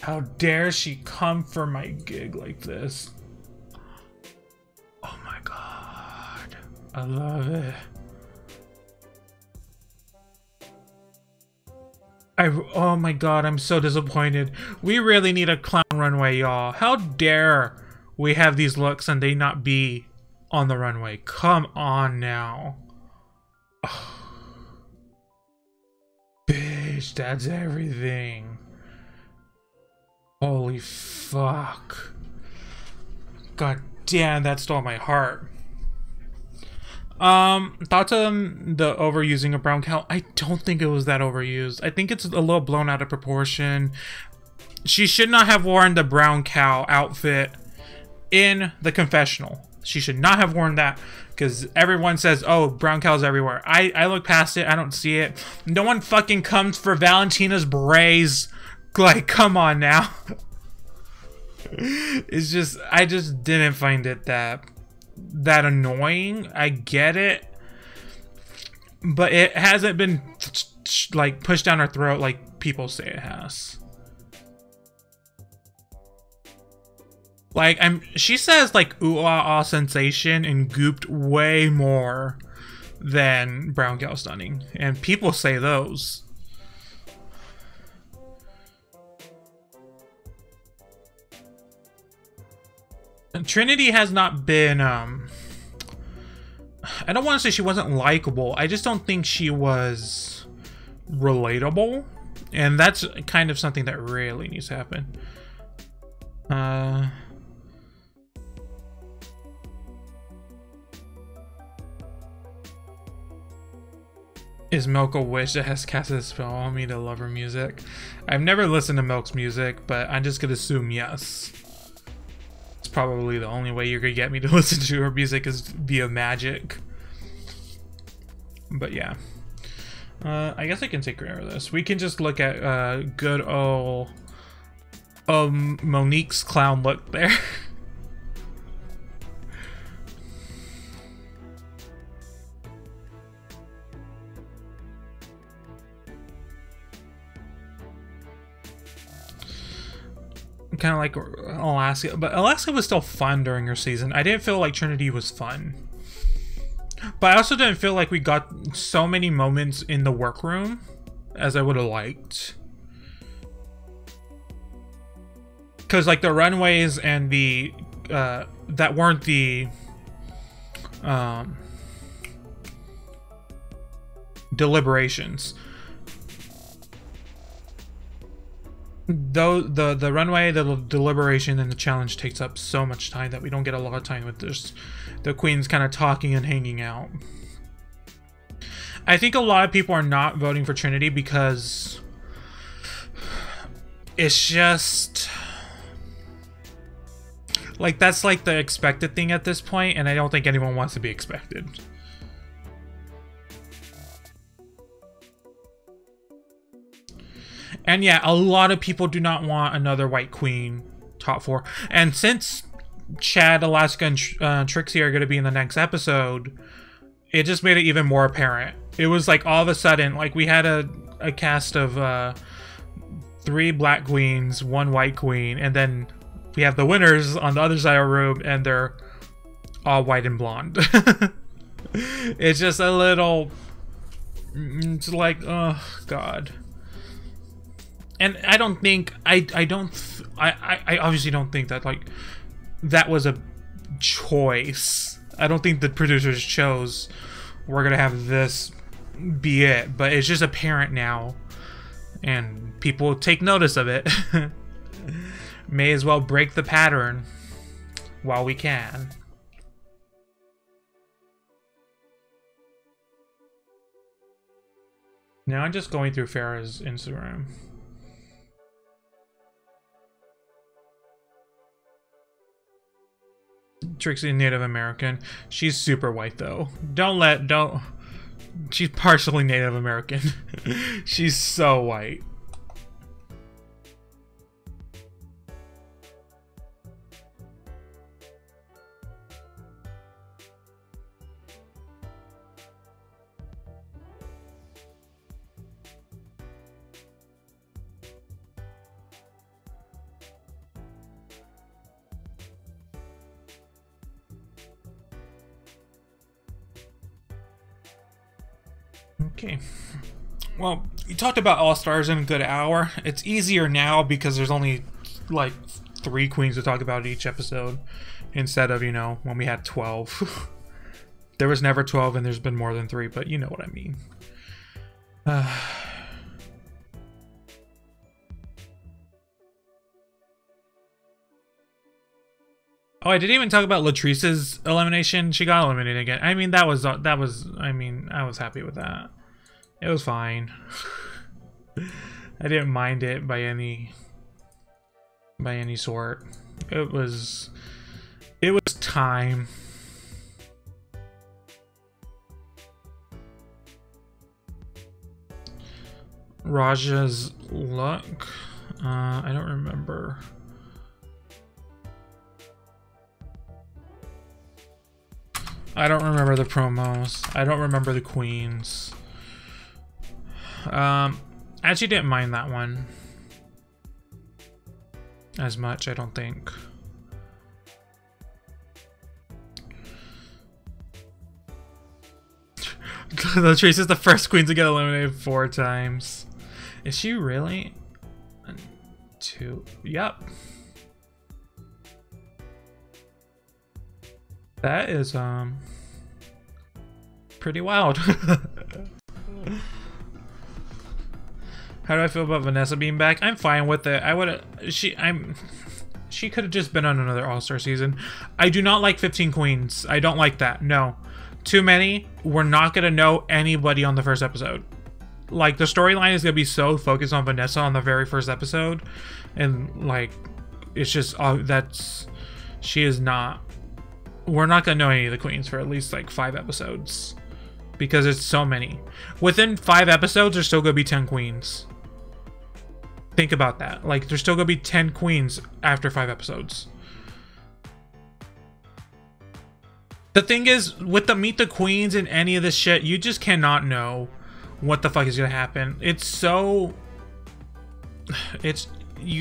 How dare she come for my gig like this? Oh my god. I love it. Oh my god, I'm so disappointed. We really need a clown runway, y'all. How dare we have these looks and they not be on the runway? Come on now. Oh. Bitch, that's everything. Holy fuck. God damn, that stole my heart. Thoughts on the overusing of brown cow? I don't think it was that overused. I think it's a little blown out of proportion. She should not have worn the brown cow outfit in the confessional. She should not have worn that because everyone says, oh, brown cow's everywhere. I look past it. I don't see it. No one fucking comes for Valentina's berets. Like, come on now. It's just, I just didn't find it that annoying. I get it, but it hasn't been like pushed down our throat like people say it has. Like, she says like ooh ah ah sensation and gooped way more than brown cow stunning, and people say those. Trinity has not been, I don't want to say she wasn't likable. I just don't think she was relatable. And that's kind of something that really needs to happen. Is Milk a wish that has cast a spell on me to love her music? I've never listened to Milk's music, but I'm just gonna assume yes. Probably the only way you're gonna get me to listen to her music is via magic. But yeah, I guess I can take care of this. We can just look at good old Monique's clown look there. Kind of like Alaska, but Alaska was still fun during her season. I didn't feel like Trinity was fun, but I also didn't feel like we got so many moments in the workroom as I would have liked, because like the runways and the that weren't the deliberations. Though the runway, the deliberation, and the challenge takes up so much time that we don't get a lot of time with this. The queens kind of talking and hanging out. I think a lot of people are not voting for Trinity because it's just like that's like the expected thing at this point, and I don't think anyone wants to be expected. And yeah, a lot of people do not want another white queen top 4. And since Chad, Alaska, and Trixie are going to be in the next episode, it just made it even more apparent. It was like all of a sudden, like we had a cast of 3 black queens, 1 white queen, and then we have the winners on the other side of the room, and they're all white and blonde. It's just a little, it's like, oh God. And I don't think, I obviously don't think that, like, that was a choice. I don't think the producers chose, we're gonna have this be it, but it's just apparent now, and people take notice of it. May as well break the pattern while we can. Now I'm just going through Farrah's Instagram. Trixie, Native American. She's super white though. Don't. She's partially Native American. She's so white. Okay, well, you talked about All-Stars in a good hour. It's easier now because there's only like 3 queens to talk about each episode instead of, you know, when we had 12. There was never 12 and there's been more than 3, but you know what I mean. Oh, I didn't even talk about Latrice's elimination. She got eliminated again. I mean, I was happy with that. It was fine. I didn't mind it by any sort. It was time. Raja's look. I don't remember. I don't remember the promos. I don't remember the queens. Actually didn't mind that one as much, I don't think. Latrice is the first queen to get eliminated 4 times. Is she really? 2. Yep. That is pretty wild. How do I feel about Vanessa being back? I'm fine with it. She could have just been on another All-Star season. I do not like 15 queens. I don't like that. No. Too many. We're not gonna know anybody on the first episode. Like, the storyline is gonna be so focused on Vanessa on the very first episode, and like, it's just she is not. We're not gonna know any of the queens for at least like 5 episodes because it's so many. Within 5 episodes, there's still gonna be 10 queens. Think about that. Like, there's still gonna be 10 queens after 5 episodes. The thing is, with the Meet the Queens and any of this shit, you just cannot know what the fuck is gonna happen. You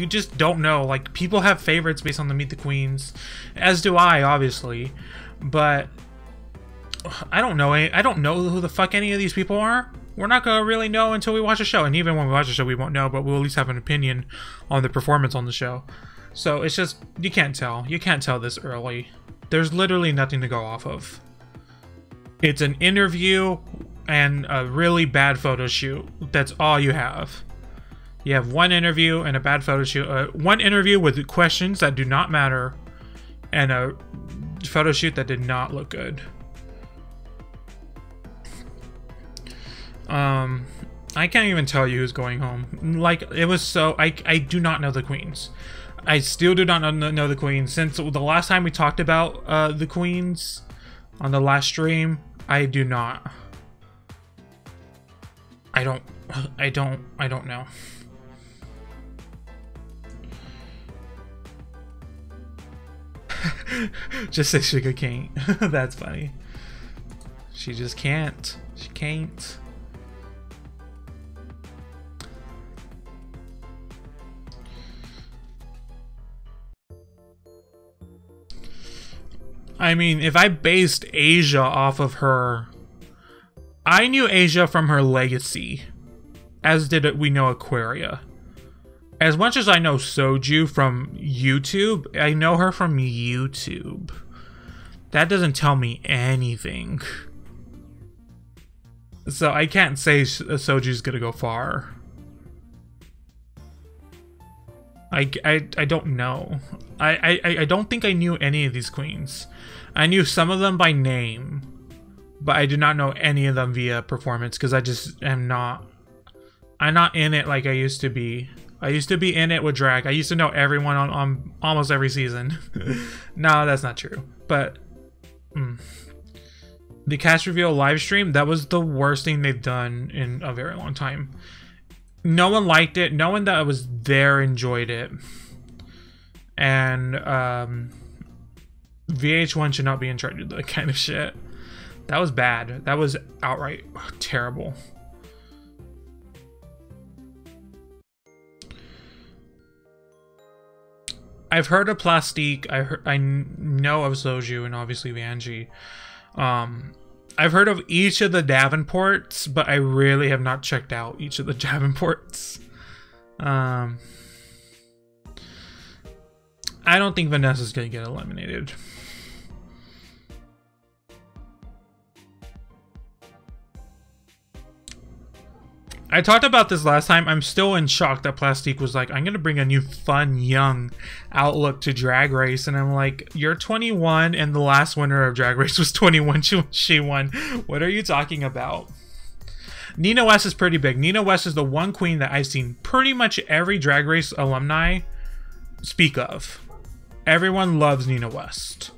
just don't know. Like, people have favorites based on the Meet the Queens, as do I, obviously, but I don't know who the fuck any of these people are. We're not gonna really know until we watch the show, and even when we watch the show, we won't know, but we'll at least have an opinion on the performance on the show. So it's just, you can't tell this early. There's literally nothing to go off of. It's an interview and a really bad photo shoot. That's all you have. You have one interview and a bad photo shoot. One interview with questions that do not matter, and a photo shoot that did not look good. I can't even tell you who's going home. Like, it was so... I do not know the queens. I still do not know the queens. Since the last time we talked about the queens on the last stream, I do not. I don't know. Just say Sugar can't. That's funny. She just can't. She can't. I mean, if I based Asia off of her, I knew Asia from her legacy, as did we know Aquaria. As much as I know Soju from YouTube, I know her from YouTube. That doesn't tell me anything. So I can't say Soju's gonna go far. I don't know. I don't think I knew any of these queens. I knew some of them by name, but I did not know any of them via performance because I just am not... I'm not in it like I used to be. I used to be in it with drag. I used to know everyone on almost every season. No, that's not true. But the cast reveal live stream, that was the worst thing they've done in a very long time. No one liked it. No one that was there enjoyed it. And VH1 should not be in charge of that kind of shit. That was bad. That was outright terrible. I've heard of Plastique. I know of Soju and obviously Vanjie. I've heard of each of the Davenports, but I really have not checked out each of the Davenports. I don't think Vanessa's gonna get eliminated. I talked about this last time. I'm still in shock that Plastique was like, I'm gonna bring a new fun, young outlook to Drag Race. And I'm like, you're 21 and the last winner of Drag Race was 21. She won. What are you talking about? Nina West is pretty big. Nina West is the one queen that I've seen pretty much every Drag Race alumni speak of. Everyone loves Nina West.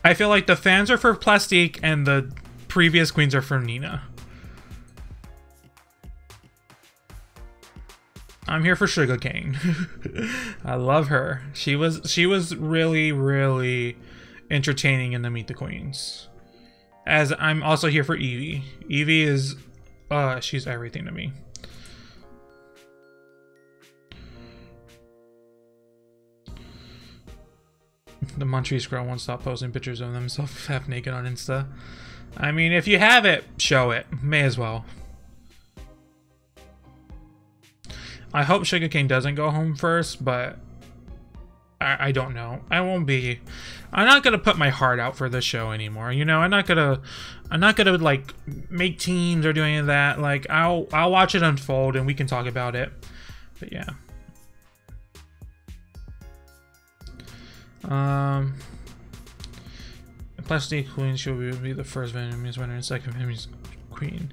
I feel like the fans are for Plastique and the previous queens are for Nina. I'm here for Sugarcane. I love her. She was really, really entertaining in the Meet the Queens. As I'm also here for Evie. Evie is she's everything to me. The Montrese girl won't stop posting pictures of themselves half naked on Insta. I mean, if you have it, show it. May as well. I hope Sugarcane doesn't go home first, but I don't know. I won't be. I'm not gonna put my heart out for this show anymore. You know, I'm not gonna like make teams or do any of that. Like I'll watch it unfold and we can talk about it. But yeah. Plastic Queen, she will be the first Vietnamese winner and second Vietnamese queen.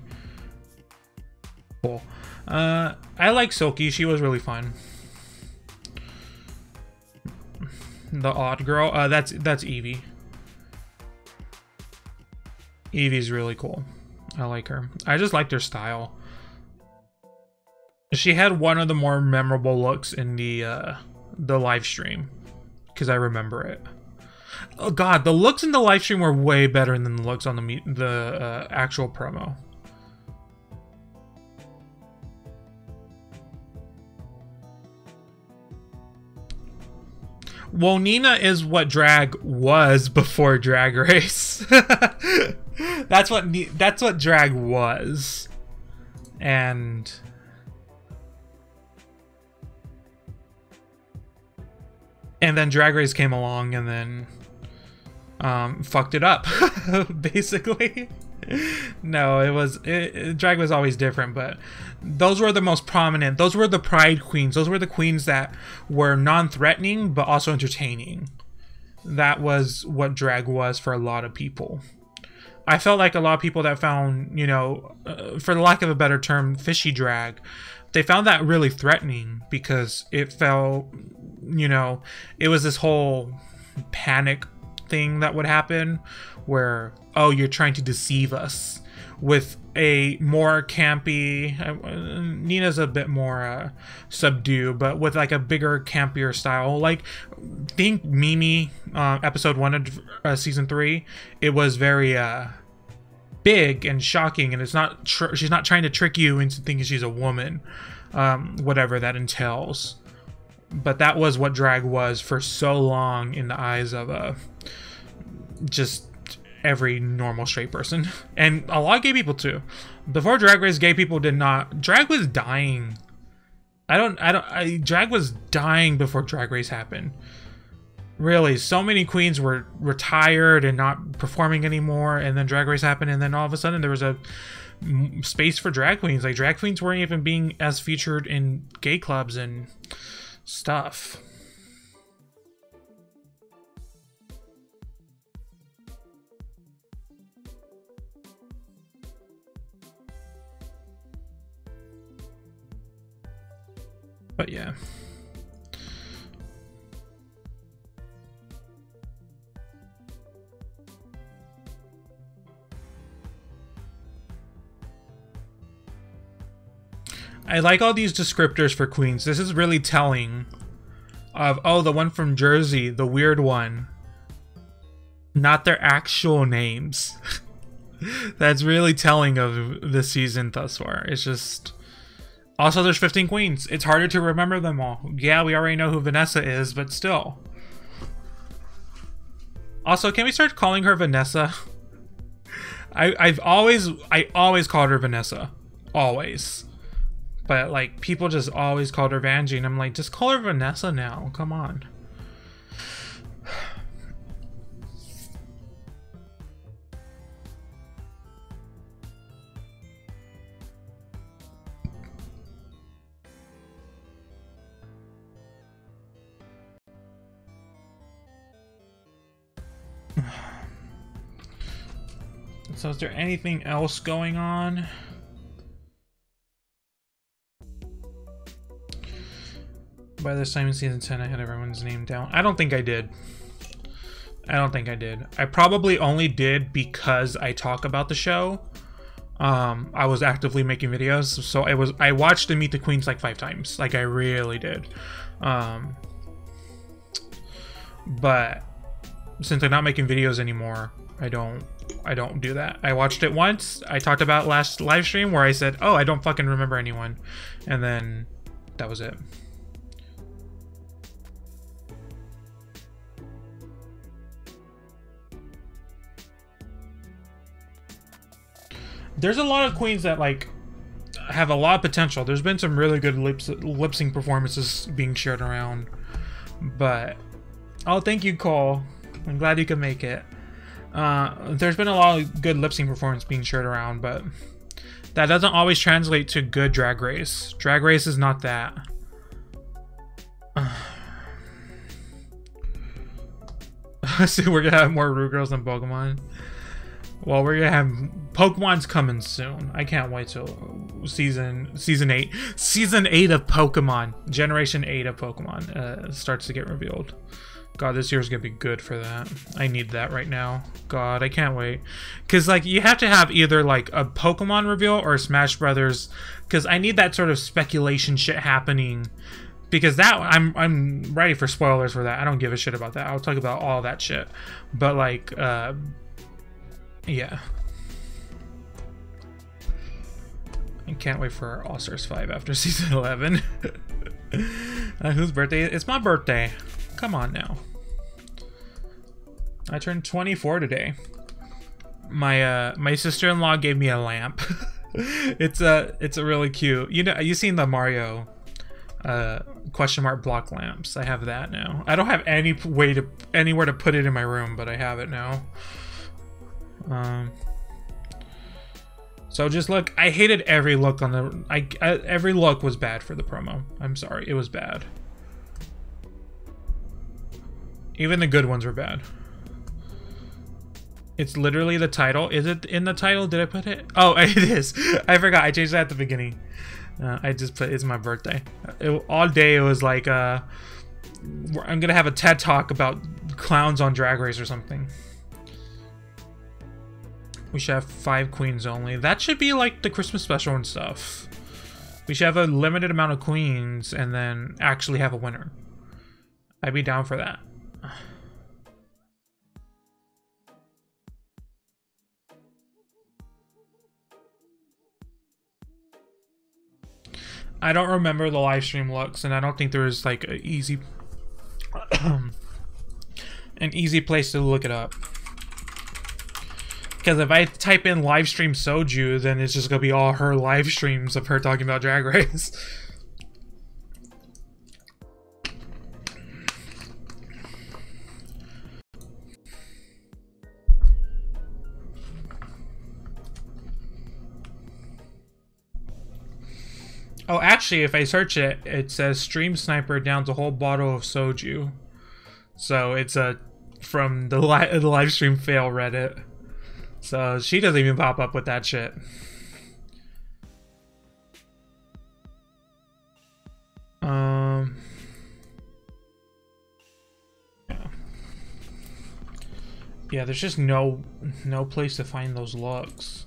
Cool. I like Silky. She was really fun. The odd girl. That's Evie. Evie's really cool. I like her. I just liked her style. She had one of the more memorable looks in the live stream. Because I remember it. Oh god, the looks in the live stream were way better than the looks on the actual promo. Well, Nina is what drag was before Drag Race. That's what drag was. And then Drag Race came along, and then fucked it up, basically. No, drag was always different, but those were the most prominent. Those were the pride queens. Those were the queens that were non-threatening but also entertaining. That was what drag was for a lot of people. I felt like a lot of people that found, you know, for the lack of a better term, fishy drag, they found that really threatening because it felt, you know, it was this whole panic thing that would happen where, oh, you're trying to deceive us, with a more campy, Nina's a bit more subdued, but with like a bigger, campier style. Like, think Mimi, episode 1 of season 3, it was very big and shocking, and it's not she's not trying to trick you into thinking she's a woman, whatever that entails. But that was what drag was for so long in the eyes of just every normal straight person, and a lot of gay people too. Before Drag Race, gay people did not. Drag was dying. Drag was dying before Drag Race happened. Really, so many queens were retired and not performing anymore, and then Drag Race happened, and then all of a sudden there was a space for drag queens. Like, drag queens weren't even being as featured in gay clubs and stuff. But yeah. I like all these descriptors for queens. This is really telling of, oh, the one from Jersey, the weird one. Not their actual names. That's really telling of this season thus far. It's just... Also, there's 15 queens. It's harder to remember them all. Yeah, we already know who Vanessa is, but still. Also, can we start calling her Vanessa? I always called her Vanessa. Always. But, like, people just always called her Vanjie, and I'm like, just call her Vanessa now. Come on. So is there anything else going on? By this time in season 10, I had everyone's name down. I don't think I did. I probably only did because I talk about the show. I was actively making videos, so I watched the Meet the Queens like 5 times. Like, I really did. But since I'm not making videos anymore, I don't do that. I watched it once. I talked about last live stream where I said, oh, I don't fucking remember anyone. And then that was it. There's a lot of queens that, like, have a lot of potential. There's been some really good lip sync performances being shared around. But, oh, thank you, Cole. I'm glad you could make it. There's been a lot of good lip sync performance being shared around, but that doesn't always translate to good Drag Race. Drag Race is not that. So we're gonna have more Rude Girls than Pokemon. Well, we're gonna have Pokemon's coming soon. I can't wait till season 8. Season 8 of Pokemon. Generation 8 of Pokemon starts to get revealed. God, this year's gonna be good for that. I need that right now. God, I can't wait. Cause, like, you have to have either like a Pokemon reveal or a Smash Brothers. Cause I need that sort of speculation shit happening. Because that I'm ready for spoilers for that. I don't give a shit about that. I'll talk about all that shit. But, like, yeah. I can't wait for All Stars 5 after season 11. Whose birthday? It's my birthday. Come on now. I turned 24 today. My sister-in-law gave me a lamp. It's a really cute. You know, you seen the Mario question mark block lamps. I have that now. I don't have anywhere to put it in my room, but I have it now. So just look. I hated every look on the. Every look was bad for the promo. I'm sorry, it was bad. Even the good ones were bad. It's literally the title. Is it in the title? Did I put it? Oh, it is. I forgot. I changed that at the beginning. I just put it's my birthday. All day it was like I'm gonna have a TED talk about clowns on Drag Race or something. We should have 5 queens only. That should be like the Christmas special and stuff. We should have a limited amount of queens and then actually have a winner. I'd be down for that. I don't remember the live stream looks, and I don't think there was like an easy place to look it up. Because if I type in live stream Soju, then it's just gonna be all her live streams of her talking about Drag Race. Oh, actually, if I search it, it says Stream Sniper downs a whole bottle of soju. So it's from the live stream fail Reddit. So she doesn't even pop up with that shit. Yeah, there's just no place to find those looks.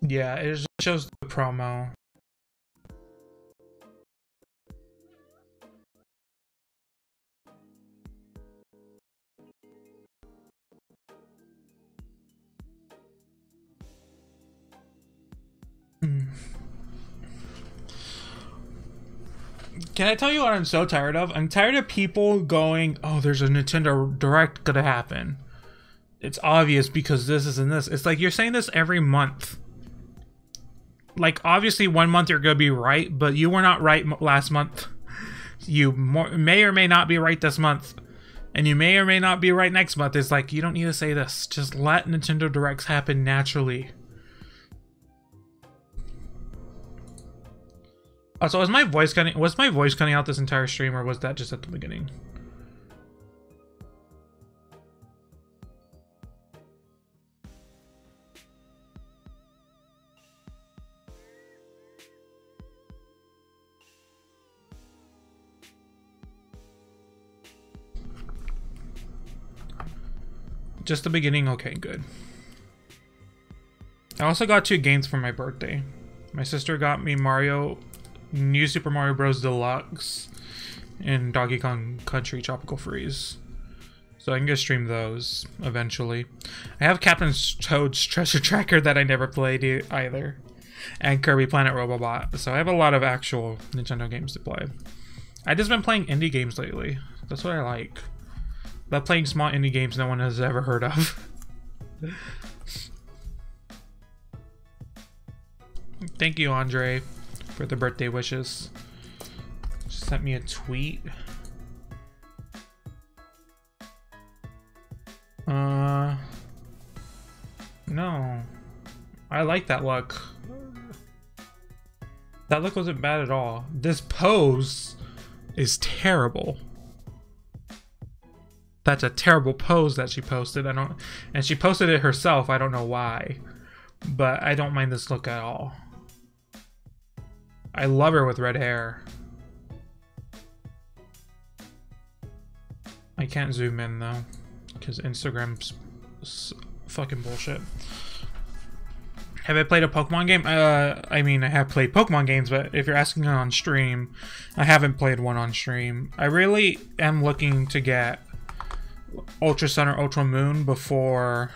Yeah, it just shows the promo. Can I tell you what I'm so tired of? I'm tired of people going, oh, there's a Nintendo Direct gonna happen. It's obvious because this and this. It's like you're saying this every month. Like, obviously, one month you're gonna be right, but you were not right last month. You may or may not be right this month. And you may or may not be right next month. It's like, you don't need to say this. Just let Nintendo Directs happen naturally. Oh, so was my voice cutting out this entire stream, or was that just at the beginning? Just the beginning? Okay, good. I also got 2 games for my birthday. My sister got me New Super Mario Bros. Deluxe and Donkey Kong Country Tropical Freeze. So I can go stream those eventually. I have Captain Toad's Treasure Tracker that I never played either. And Kirby Planet Robobot. So I have a lot of actual Nintendo games to play. I've just been playing indie games lately. That's what I like. But playing small indie games no one has ever heard of. Thank you, Andre, for the birthday wishes. Just sent me a tweet. No. I like that look. That look wasn't bad at all. This pose is terrible. That's a terrible pose that she posted. And she posted it herself. I don't know why. But I don't mind this look at all. I love her with red hair. I can't zoom in though, because Instagram's fucking bullshit. Have I played a Pokemon game? I mean, I have played Pokemon games, but if you're asking on stream, I haven't played one on stream. I really am looking to get Ultra Sun or Ultra Moon before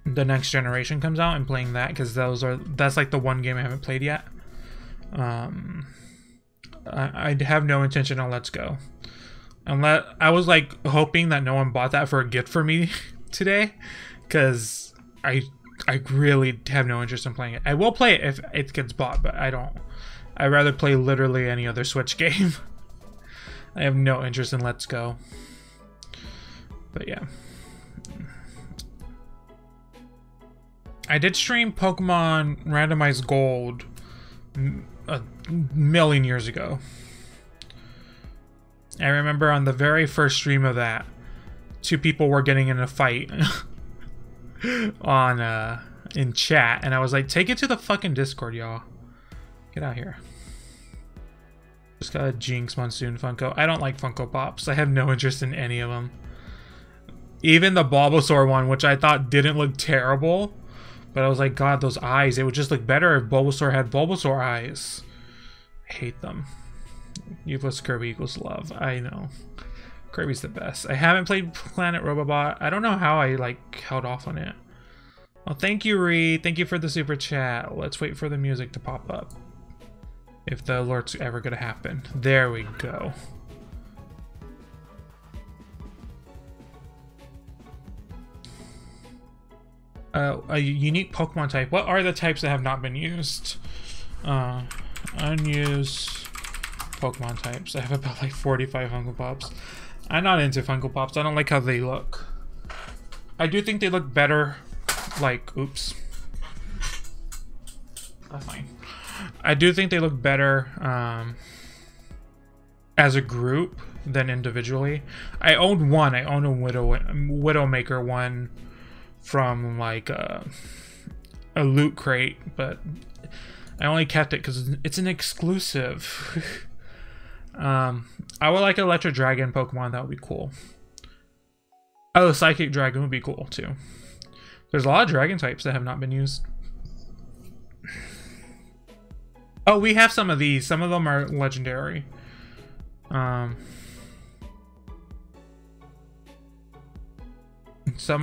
the next generation comes out and playing that, because that's like the one game I haven't played yet. I have no intention on Let's Go. Unless I was like hoping that no one bought that for a gift for me today, because I really have no interest in playing it. I will play it if it gets bought, but I don't. I'd rather play literally any other Switch game. I have no interest in Let's Go. But yeah. I did stream Pokemon Randomized Gold a million years ago. I remember on the very first stream of that, 2 people were getting in a fight on in chat, and I was like, take it to the fucking Discord, y'all. Get out here. Just got a Jinx Monsoon Funko. I don't like Funko Pops. I have no interest in any of them. Even the Bulbasaur one, which I thought didn't look terrible, but I was like, God, those eyes. It would just look better if Bulbasaur had Bulbasaur eyes. I hate them. Useless Kirby equals love. I know. Kirby's the best. I haven't played Planet Robobot. I don't know how I like held off on it. Well, thank you, Reed. Thank you for the super chat. Let's wait for the music to pop up. If the alert's ever gonna happen. There we go. A unique Pokemon type. What are the types that have not been used? Unused Pokemon types. I have about like 45 Funko Pops. I'm not into Funko Pops. I don't like how they look. I do think they look better, like, oops. That's fine. I do think they look better as a group than individually. I owned one. I own a Widowmaker one from like a loot crate, but I only kept it because it's an exclusive. I would like an Electric Dragon Pokemon. That would be cool. Oh, Psychic Dragon would be cool too. There's a lot of dragon types that have not been used. Oh, we have some of these. Some of them are legendary. Some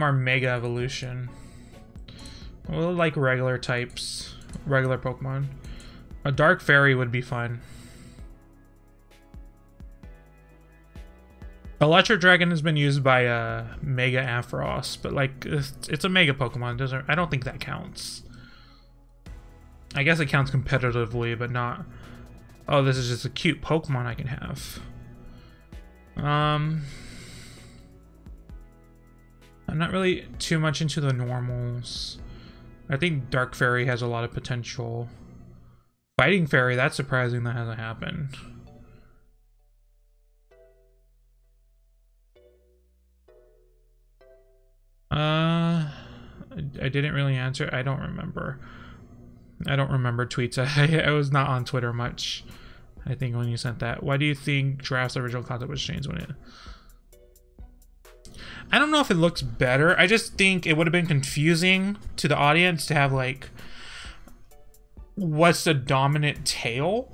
are Mega Evolution. Well, like regular types. Regular Pokemon. A Dark Fairy would be fun. Electric Dragon has been used by Mega Ampharos, but like it's a Mega Pokemon. I don't think that counts. I guess it counts competitively, but not. Oh, this is just a cute Pokemon I can have. I'm not really too much into the normals. I think Dark Fairy has a lot of potential. Fighting Fairy, that's surprising that hasn't happened. I didn't really answer. I don't remember. I don't remember tweets. I was not on Twitter much, I think, when you sent that. Why do you think Giraffe's original concept was changed when it... I don't know if it looks better. I just think it would have been confusing to the audience to have, like, what's the dominant tail?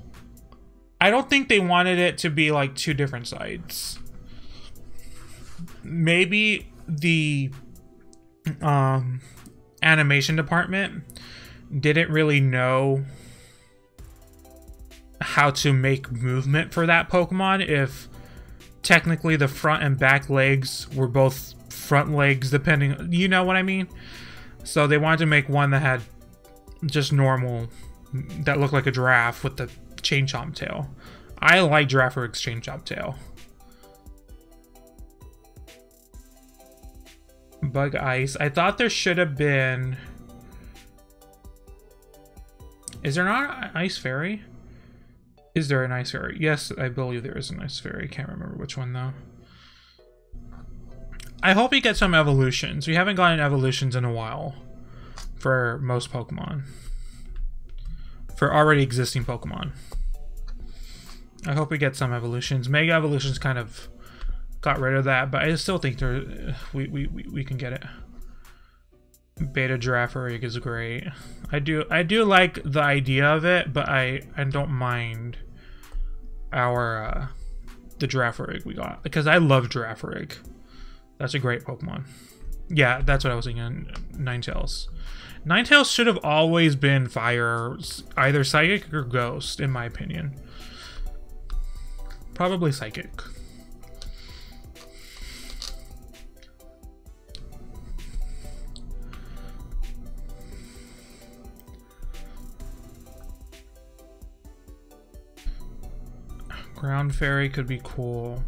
I don't think they wanted it to be, like, 2 different sides. Maybe the animation department didn't really know how to make movement for that Pokemon if technically the front and back legs were both front legs, depending, you know what I mean? So they wanted to make one that had just normal, that looked like a giraffe with the chain chomp tail. I like Giraffe's chain chomp tail. Bug Ice. I thought there should have been... Is there not an Ice Fairy? Is there an Ice Fairy? Yes, I believe there is an Ice Fairy. Can't remember which one though. I hope we get some evolutions. We haven't gotten evolutions in a while for most Pokemon. For already existing Pokemon. I hope we get some evolutions. Mega Evolutions kind of got rid of that, but I still think we can get it. Beta Giraffaric is great. I do like the idea of it, but I don't mind our the Giraffaric we got, because I love Giraffaric. That's a great Pokemon. Yeah, that's what I was thinking. Ninetales. Ninetales should have always been fire, either psychic or ghost, in my opinion. Probably psychic. Ground fairy could be cool.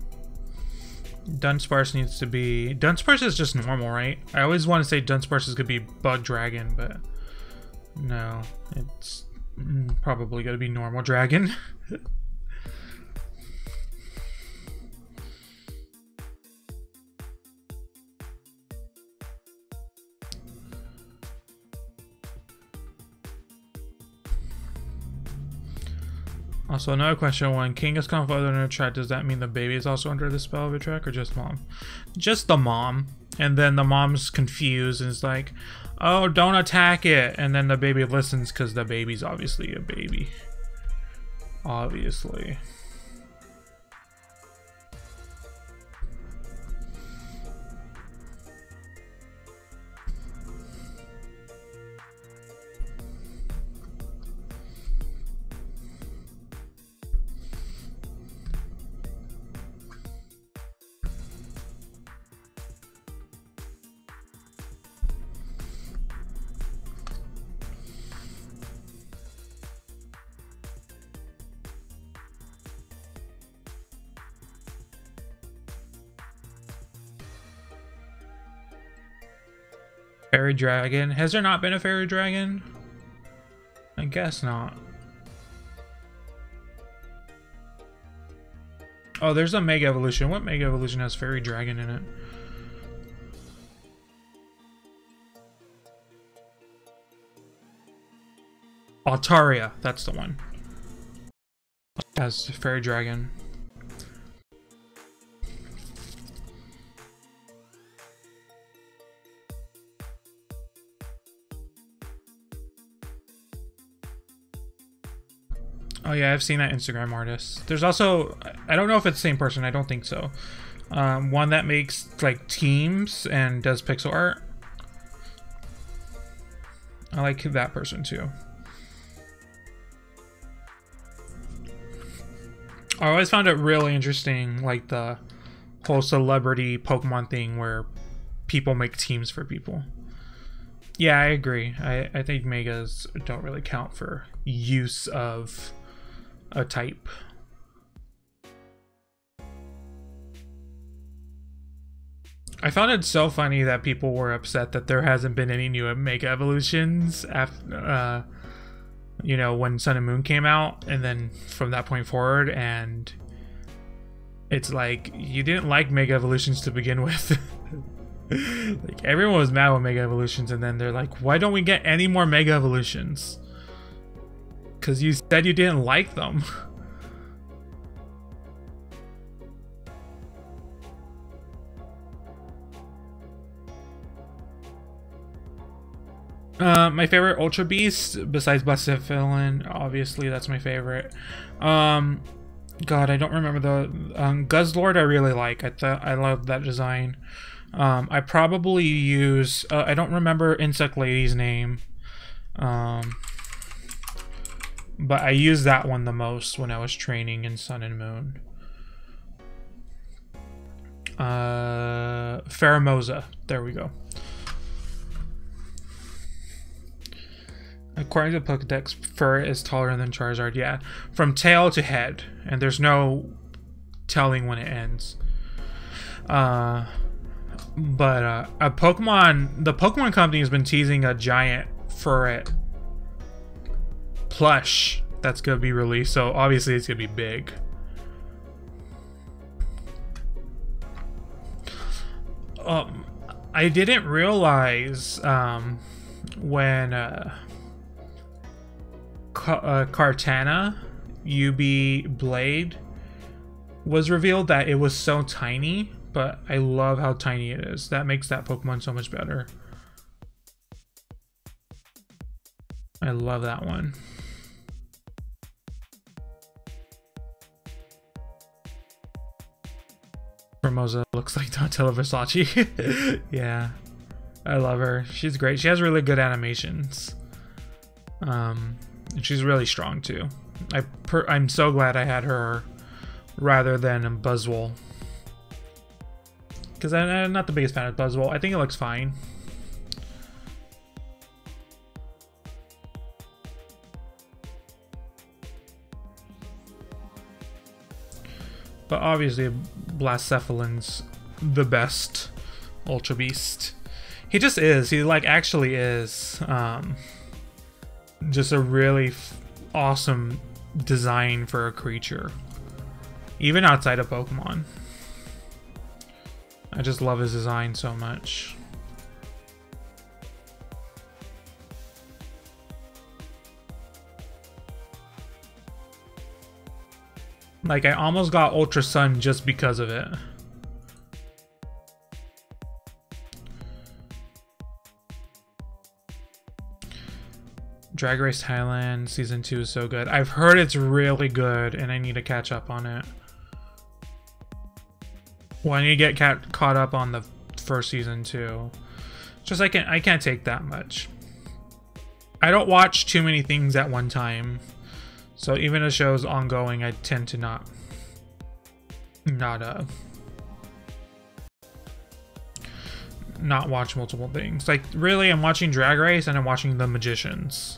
Dunsparce needs to be... Dunsparce is just normal, right? I always want to say Dunsparce is going to be bug dragon, but no, it's probably going to be normal dragon. Also, another question: when King is confided under a track, does that mean the baby is also under the spell of a track, or just mom? Just the mom. And then the mom's confused and is like, "Oh, don't attack it." And then the baby listens because the baby's obviously a baby. Obviously. Fairy dragon. Has there not been a fairy dragon? I guess not. Oh, there's a Mega Evolution. What Mega Evolution has fairy dragon in it? Altaria, that's the one. Has fairy dragon. Oh yeah, I've seen that Instagram artist. There's also, I don't know if it's the same person, I don't think so. One that makes like teams and does pixel art. I like that person too. I always found it really interesting, like the whole celebrity Pokemon thing where people make teams for people. Yeah, I agree. I think Megas don't really count for use of a type. I found it so funny that people were upset that there hasn't been any new Mega Evolutions after, you know, when Sun and Moon came out, and then from that point forward, and it's like, you didn't like Mega Evolutions to begin with. Like, everyone was mad with Mega Evolutions, and then they're like, why don't we get any more Mega Evolutions? Because you said you didn't like them. My favorite Ultra Beast, besides Blacephalon, obviously that's my favorite. God, I don't remember the Guzzlord. I really like. I love that design. I probably use. I don't remember Insect Lady's name. But I used that one the most when I was training in Sun and Moon. Pheromosa. There we go. According to Pokedex, fur is taller than Charizard. Yeah, from tail to head, and there's no telling when it ends. But a Pokemon, the Pokemon Company has been teasing a giant furret plush that's gonna be released, so obviously it's gonna be big. I didn't realize when Kartana UB Blade was revealed that it was so tiny, but I love how tiny it is. That makes that Pokemon so much better. I love that one. Formosa looks like Donatello Versace. Yeah. I love her. She's great. She has really good animations. And she's really strong too. I'm so glad I had her rather than Buzzwole. Because I'm not the biggest fan of Buzzwole. I think it looks fine. But obviously, Blacephalin's the best Ultra Beast. He just is. He like actually is. Just a really awesome design for a creature. Even outside of Pokemon. I just love his design so much. Like, I almost got Ultra Sun just because of it. Drag Race Thailand Season 2 is so good. I've heard it's really good, and I need to catch up on it. Well, I need to get caught up on the first season too. Just I can't take that much. I don't watch too many things at one time. So even if a show's ongoing, I tend to not watch multiple things. Like, really, I'm watching Drag Race and I'm watching The Magicians.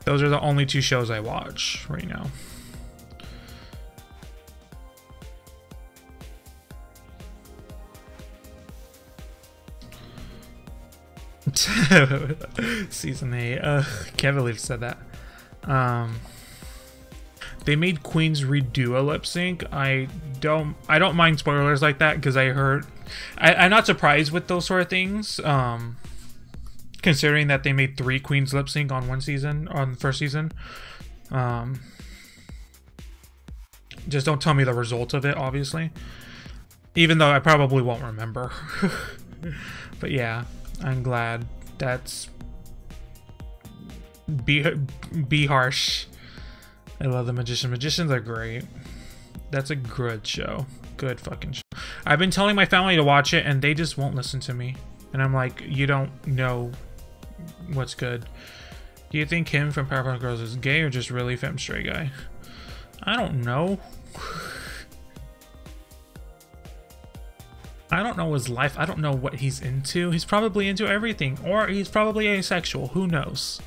Those are the only two shows I watch right now. Season 8. Can't believe I said that. They made Queens redo a lip sync. I don't mind spoilers like that because I'm not surprised with those sort of things. Considering that they made 3 Queens lip sync on the first season. Just don't tell me the result of it, obviously. Even though I probably won't remember. But yeah, I'm glad. That's be harsh. I love The Magician. Magicians are great. That's a good show. Good fucking show. I've been telling my family to watch it and they just won't listen to me. And I'm like, you don't know what's good. Do you think Kim from Powerpuff Girls is gay or just really femme straight guy? I don't know. I don't know his life. I don't know what he's into. He's probably into everything. Or he's probably asexual. Who knows?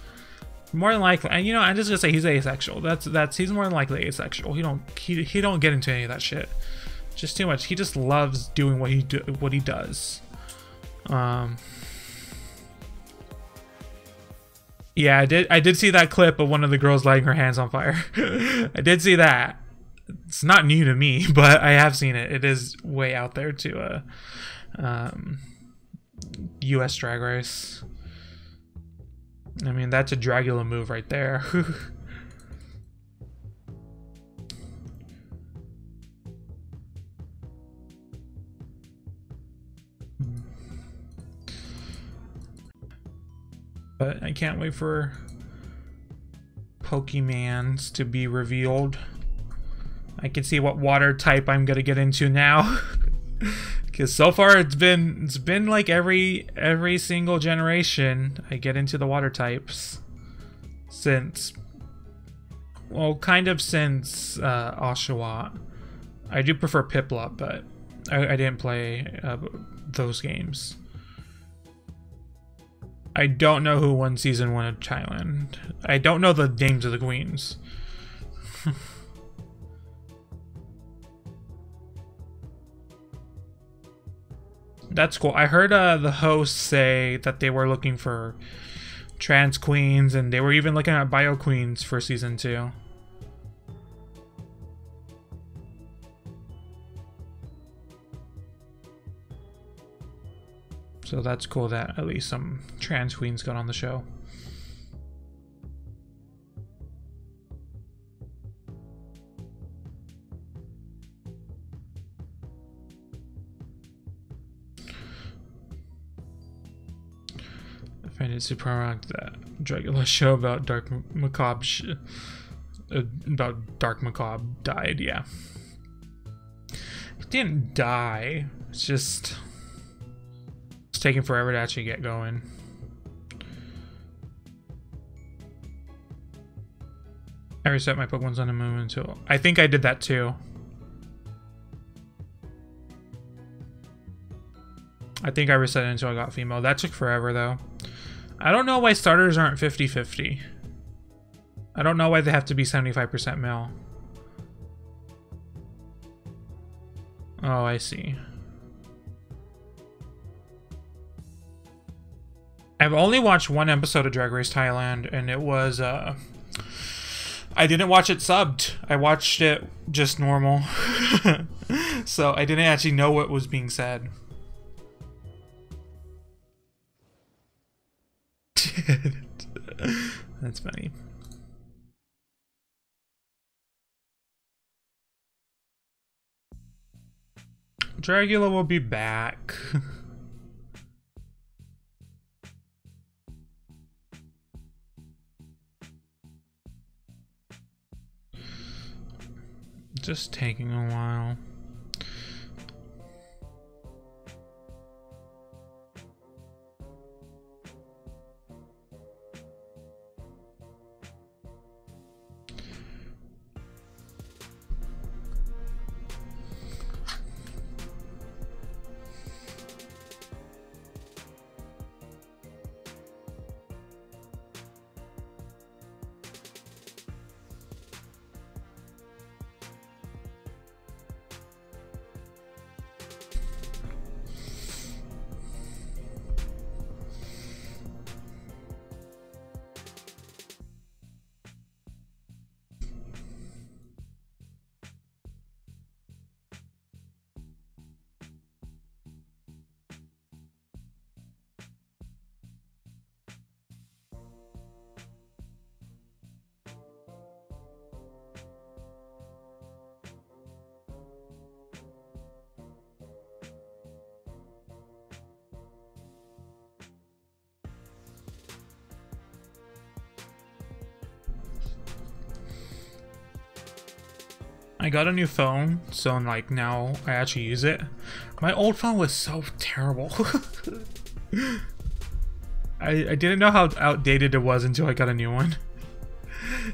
More than likely, and you know, I'm just gonna say he's asexual. He's more than likely asexual. He don't get into any of that shit. Just too much. He just loves doing what he does. Yeah, I did see that clip of one of the girls lighting her hands on fire. I did see that. It's not new to me, but I have seen it. It is way out there to US Drag Race. I mean, that's a Dragula move right there. But I can't wait for Pokemans to be revealed. I can see what water type I'm gonna get into now. Because so far it's been like every single generation I get into the water types since, well, kind of since Oshawott. I do prefer Piplup, but I didn't play those games. I don't know who won season 1 of Thailand. I don't know the names of the queens. That's cool. I heard the hosts say that they were looking for trans queens, and they were even looking at bio queens for season 2. So that's cool that at least some trans queens got on the show. I find it super ironic that Dragula show about Dark Macabre died. Yeah, he didn't die. It's just taking forever to actually get going. I reset my Pokemon's on the move until... I think I did that too. I think I reset it until I got female. That took forever though. I don't know why starters aren't 50-50. I don't know why they have to be 75% male. Oh, I see. I've only watched one episode of Drag Race Thailand, and it was, I didn't watch it subbed. I watched it just normal. So I didn't actually know what was being said. That's funny. Dragula will be back. Just taking a while. I got a new phone, so like now I actually use it. My old phone was so terrible. I didn't know how outdated it was until I got a new one.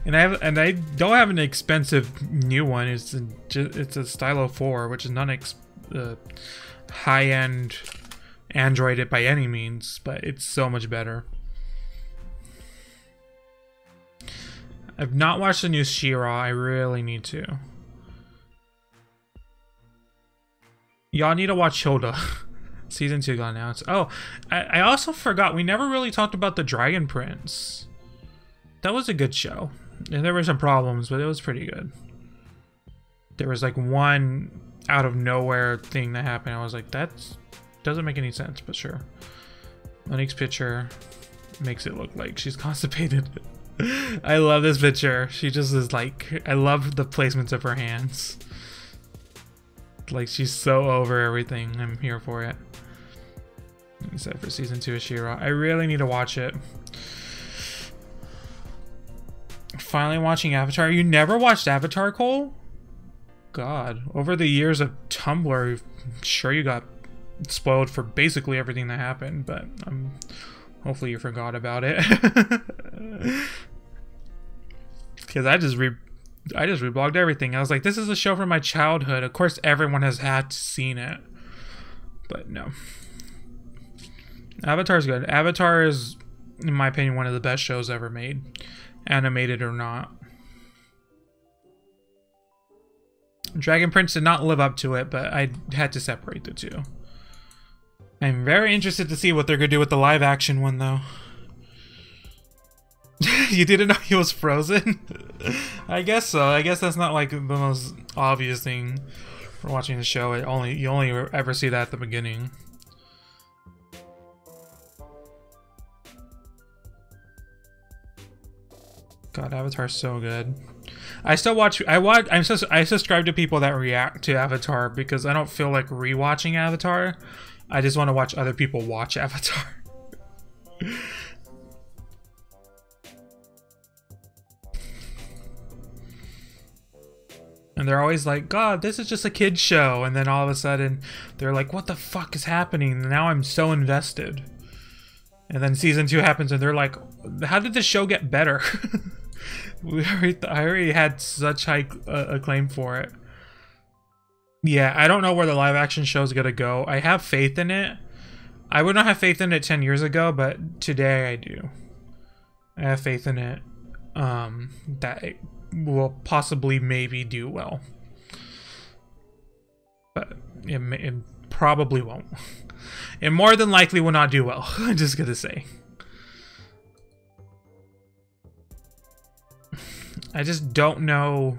And I don't have an expensive new one. It's a Stylo 4, which is not high-end Android by any means, but it's so much better. I've not watched the new She-Ra. I really need to. Y'all need to watch Hilda. Season 2 got announced. Oh, I also forgot. We never really talked about the Dragon Prince. That was a good show. And there were some problems, but it was pretty good. There was like one out of nowhere thing that happened. I was like, that doesn't make any sense, but sure. Monique's picture makes it look like she's constipated. I love this picture. She just is like, I love the placements of her hands. Like, she's so over everything. I'm here for it. Except for season 2 of She-Ra. I really need to watch it. Finally watching Avatar. You never watched Avatar, Cole? God. Over the years of Tumblr, I'm sure you got spoiled for basically everything that happened, but hopefully you forgot about it. Because I just reblogged everything. I was like, this is a show from my childhood. Of course, everyone has had seen it. But no. Avatar's good. Avatar is, in my opinion, one of the best shows ever made. Animated or not. Dragon Prince did not live up to it, but I had to separate the two. I'm very interested to see what they're going to do with the live action one, though. You didn't know he was frozen? I guess so. I guess that's not like the most obvious thing for watching the show. You only ever see that at the beginning. God, Avatar's so good. I still watch. I subscribe to people that react to Avatar because I don't feel like rewatching Avatar. I just want to watch other people watch Avatar. And they're always like, God, this is just a kid's show. And then all of a sudden, they're like, what the fuck is happening? And now I'm so invested. And then season 2 happens, and they're like, how did the show get better? I already had such high acclaim for it. Yeah, I don't know where the live action show is going to go. I have faith in it. I would not have faith in it 10 years ago, but today I do. I have faith in it. That it will possibly maybe do well. But it probably won't. It more than likely will not do well. I'm just gonna say. I just don't know.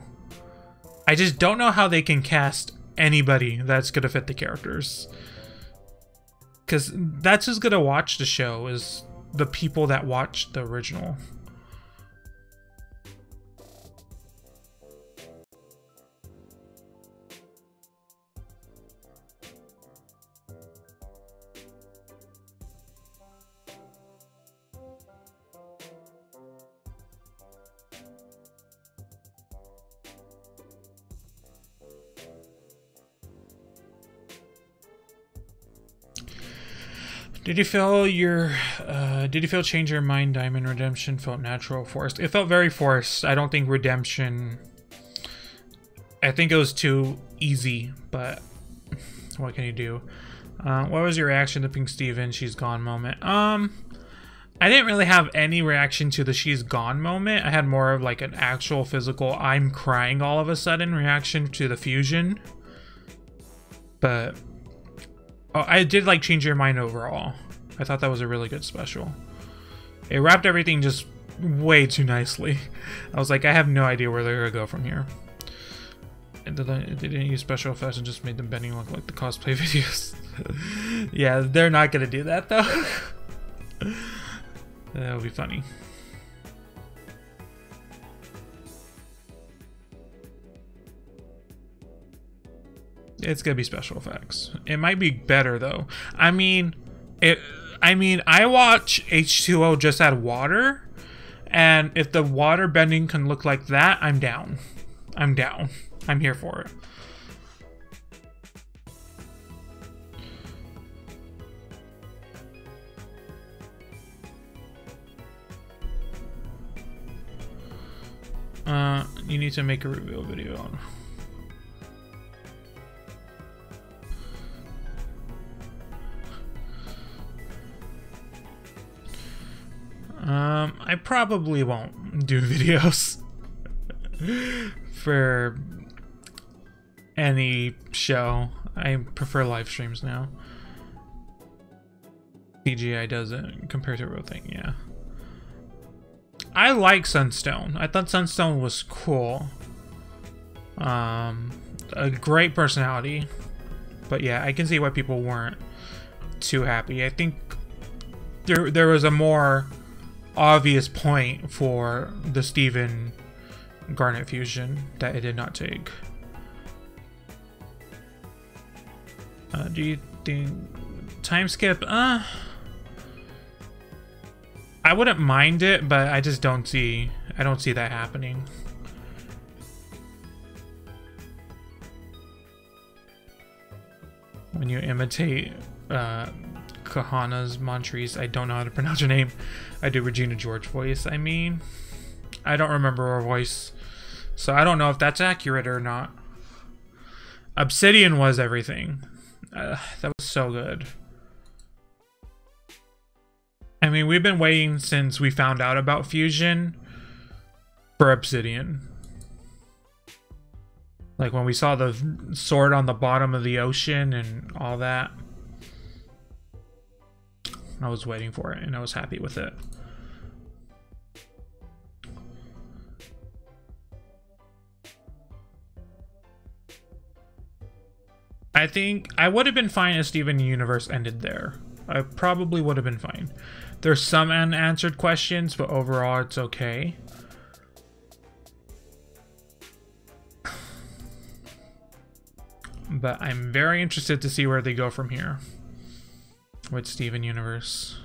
I just don't know how they can cast anybody that's gonna fit the characters. Because that's who's gonna watch the show, is the people that watched the original. Did you feel change your mind Diamond Redemption felt natural, forced? It felt very forced. I don't think Redemption, I think it was too easy, but what can you do? What was your reaction to Pink Steven She's Gone moment? I didn't really have any reaction to the She's Gone moment. I had more of like an actual physical I'm crying all of a sudden reaction to the fusion. But oh, I did like change your mind overall. I thought that was a really good special. It wrapped everything just way too nicely. I was like, I have no idea where they're gonna go from here. And they didn't use special effects and just made them bending look like the cosplay videos. Yeah, they're not gonna do that though. That would be funny. It's gonna be special effects. It might be better though. I mean, I watch H2O just add water, and if the water bending can look like that, I'm down. I'm down. I'm here for it. You need to make a reveal video on. I probably won't do videos for any show. I prefer live streams now. CGI doesn't compare to a real thing, yeah. I like Sunstone. I thought Sunstone was cool. A great personality. But yeah, I can see why people weren't too happy. I think there was a more obvious point for the Steven Garnet fusion that it did not take. Do you think time skip? I wouldn't mind it, but I just don't see that happening. When you imitate Kahana's Montrese, I don't know how to pronounce her name. I do Regina George voice. I mean, I don't remember her voice, so I don't know if that's accurate or not. Obsidian was everything. That was so good. I mean, we've been waiting since we found out about Fusion for Obsidian. Like when we saw the sword on the bottom of the ocean and all that. I was waiting for it and I was happy with it. I think I would have been fine if Steven Universe ended there. I probably would have been fine. There's some unanswered questions, but overall it's okay. But I'm very interested to see where they go from here with Steven Universe.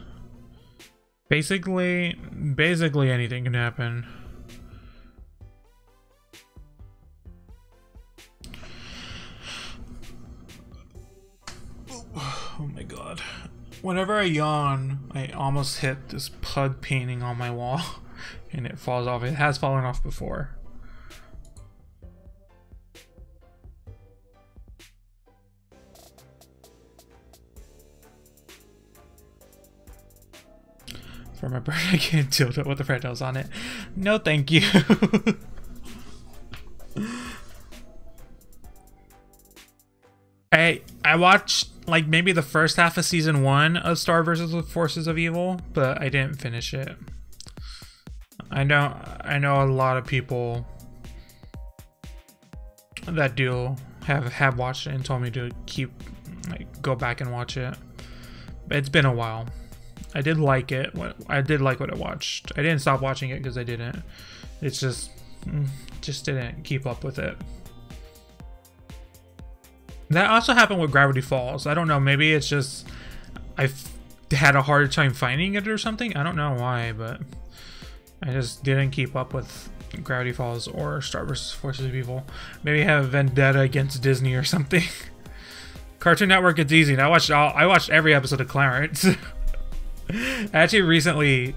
Basically anything can happen. god. Whenever I yawn, I almost hit this pug painting on my wall and it falls off. It has fallen off before. For my birthday, I can't dildo with the freckles on it. No, thank you. I watched like maybe the first half of season 1 of Star vs. the Forces of Evil, but I didn't finish it. I know a lot of people that do have watched it and told me to go back and watch it. It's been a while. I did like it. I did like what I watched. I didn't stop watching it because I didn't. It's just didn't keep up with it. That also happened with Gravity Falls. I don't know. Maybe it's just I've had a harder time finding it or something. I don't know why, but I just didn't keep up with Gravity Falls or Star vs. Forces of Evil. Maybe have a vendetta against Disney or something. Cartoon Network, it's easy. I watched every episode of Clarence. I actually recently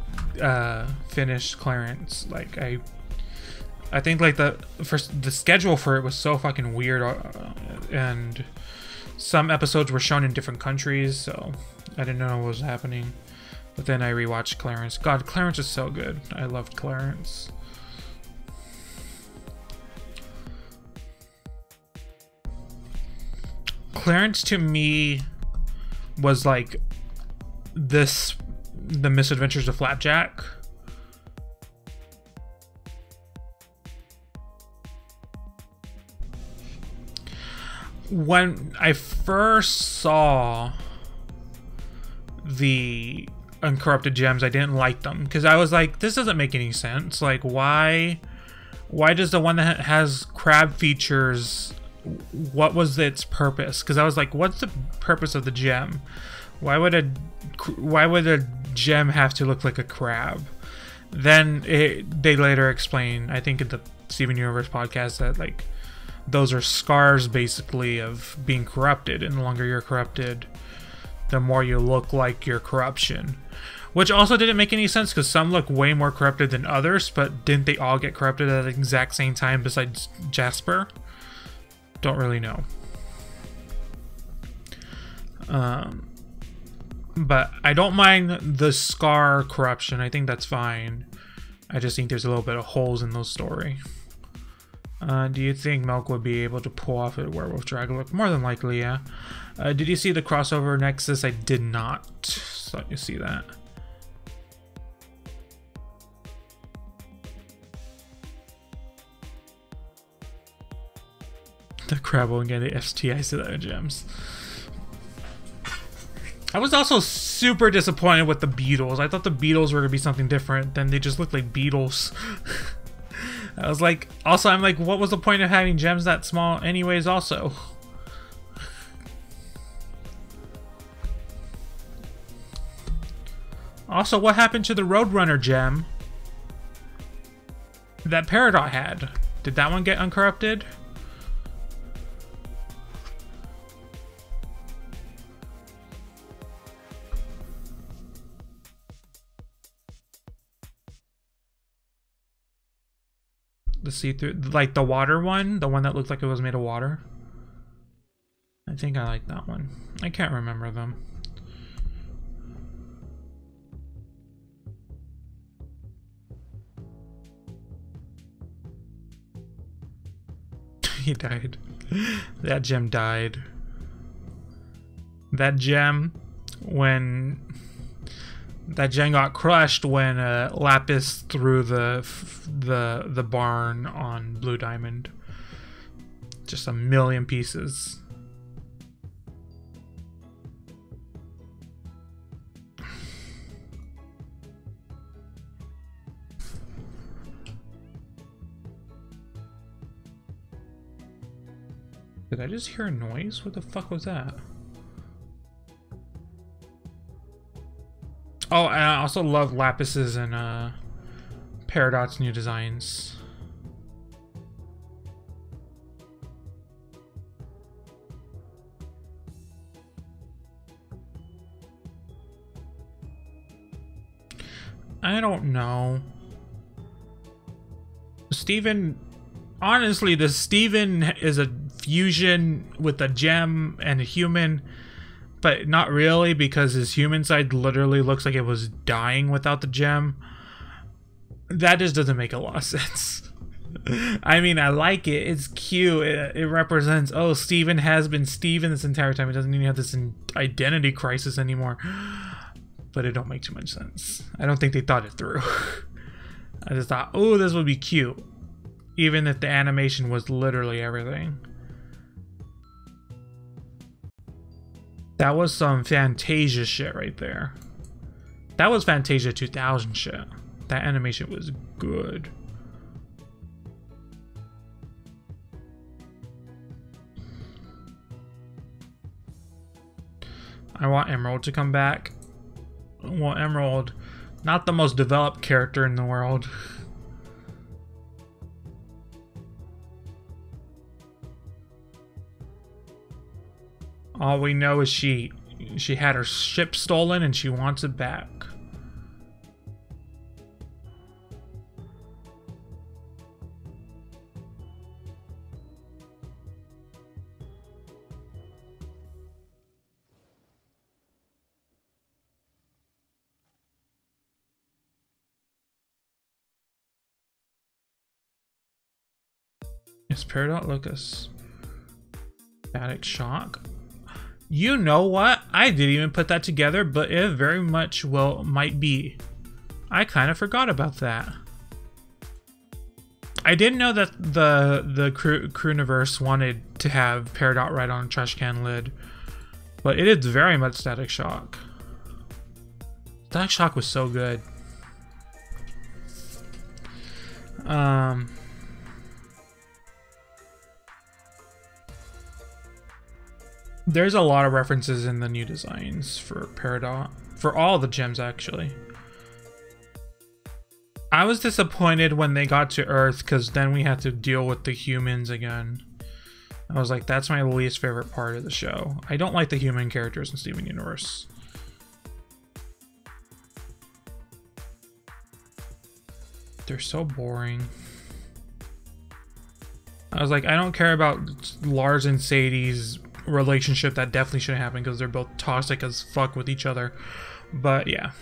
finished Clarence. Like I think like the schedule for it was so fucking weird, and some episodes were shown in different countries, so I didn't know what was happening. But then I rewatched Clarence. God, Clarence is so good. I loved Clarence. Clarence to me was like the Misadventures of Flapjack. When I first saw the Uncorrupted Gems, I didn't like them because I was like, this doesn't make any sense. Like, why does the one that has crab features, what was its purpose? Because I was like, what's the purpose of the gem? Why would a gem have to look like a crab? Then they later explain, I think in the Steven Universe podcast, that like those are scars basically of being corrupted, and the longer you're corrupted, the more you look like your corruption. Which also didn't make any sense because some look way more corrupted than others, but didn't they all get corrupted at the exact same time besides Jasper? Don't really know. But I don't mind the scar corruption. I think that's fine. I just think there's a little bit of holes in the story. Do you think Milk would be able to pull off a werewolf drag look? More than likely, yeah. Did you see the crossover Nexus? I did not. So you see that. The crab won't get the STIs to the gems. I was also super disappointed with the beetles. I thought the beetles were gonna be something different. Then they just looked like beetles. I was like, also I'm like, what was the point of having gems that small anyways also? Also, what happened to the Roadrunner gem that Peridot had? Did that one get uncorrupted? The see-through, like the water one, the one that looked like it was made of water. I think I like that one. I can't remember them. He died. That gem died. That gem got crushed when Lapis threw the barn on Blue Diamond. Just a million pieces. Did I just hear a noise? What the fuck was that? Oh, and I also love Lapis's and Peridot's new designs. I don't know. Steven, honestly, the Steven is a fusion with a gem and a human, but not really, because his human side literally looks like it was dying without the gem. That just doesn't make a lot of sense. I mean, I like it. It's cute. It represents, oh, Steven has been Steven this entire time. He doesn't even have this identity crisis anymore. But it don't make too much sense. I don't think they thought it through. I just thought, oh, this would be cute. Even if the animation was literally everything. That was some Fantasia shit right there. That was Fantasia 2000 shit. That animation was good. I want Emerald to come back. Well, Emerald, not the most developed character in the world. All we know is she had her ship stolen and she wants it back. Is Peridot Lucas static shock? You know what? I didn't even put that together, but it very much might be. I kind of forgot about that. I didn't know that the Crewniverse wanted to have Peridot right on a trash can lid, but it is very much static shock. Static shock was so good. There's a lot of references in the new designs for Peridot. For all the gems, actually. I was disappointed when they got to Earth, because then we had to deal with the humans again. I was like, that's my least favorite part of the show. I don't like the human characters in Steven Universe. They're so boring. I was like, I don't care about Lars and Sadie's relationship. That definitely shouldn't happen because they're both toxic as fuck with each other. But yeah.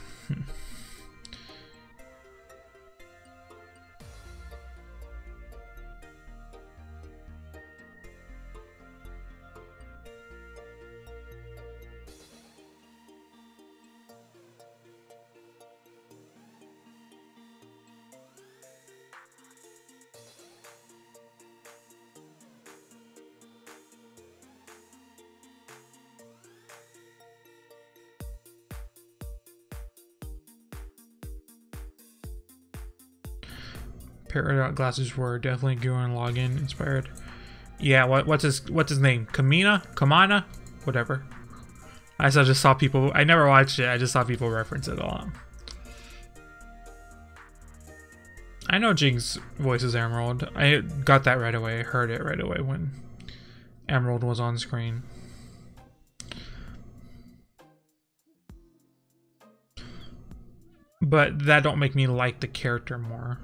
Peridot glasses were definitely Gurren Lagann inspired. Yeah, what's his name? Kamana? Whatever. Just saw people. I never watched it. I just saw people reference it a lot. I know Jing's voice is Emerald. I got that right away. I heard it right away when Emerald was on screen. But that don't make me like the character more.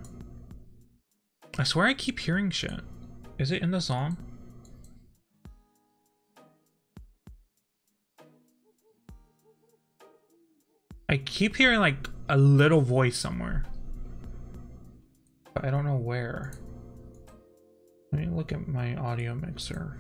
I swear I keep hearing shit. Is it in the song? I keep hearing like a little voice somewhere. But I don't know where. Let me look at my audio mixer.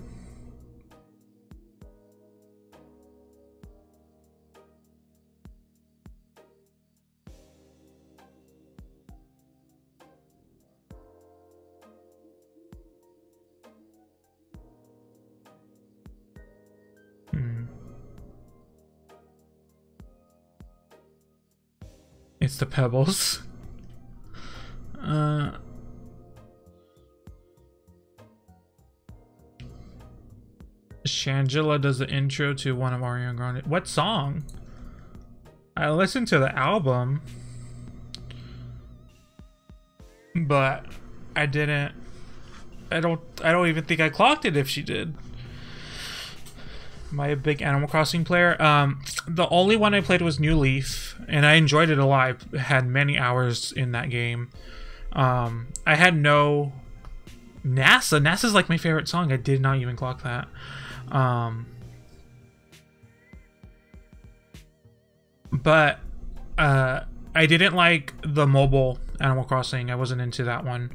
It's the pebbles. Shangela does the intro to one of Ariana Grande. What song? I listened to the album, but I didn't. I don't even think I clocked it if she did. Am I a big Animal Crossing player? The only one I played was New Leaf, and I enjoyed it a lot. I had many hours in that game. I had no... NASA. NASA's like my favorite song. I did not even clock that. But I didn't like the mobile Animal Crossing. I wasn't into that one.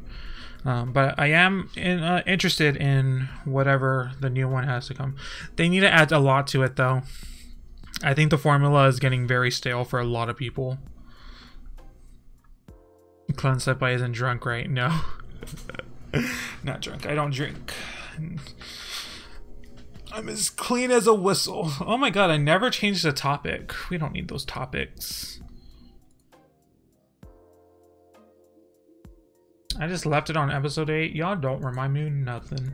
But I am interested in whatever the new one has to come. They need to add a lot to it, though. I think the formula is getting very stale for a lot of people. Clone Senpai isn't drunk, right? No. Not drunk. I don't drink. I'm as clean as a whistle. Oh my god, I never changed the topic. We don't need those topics. I just left it on episode 8. Y'all don't remind me of nothing.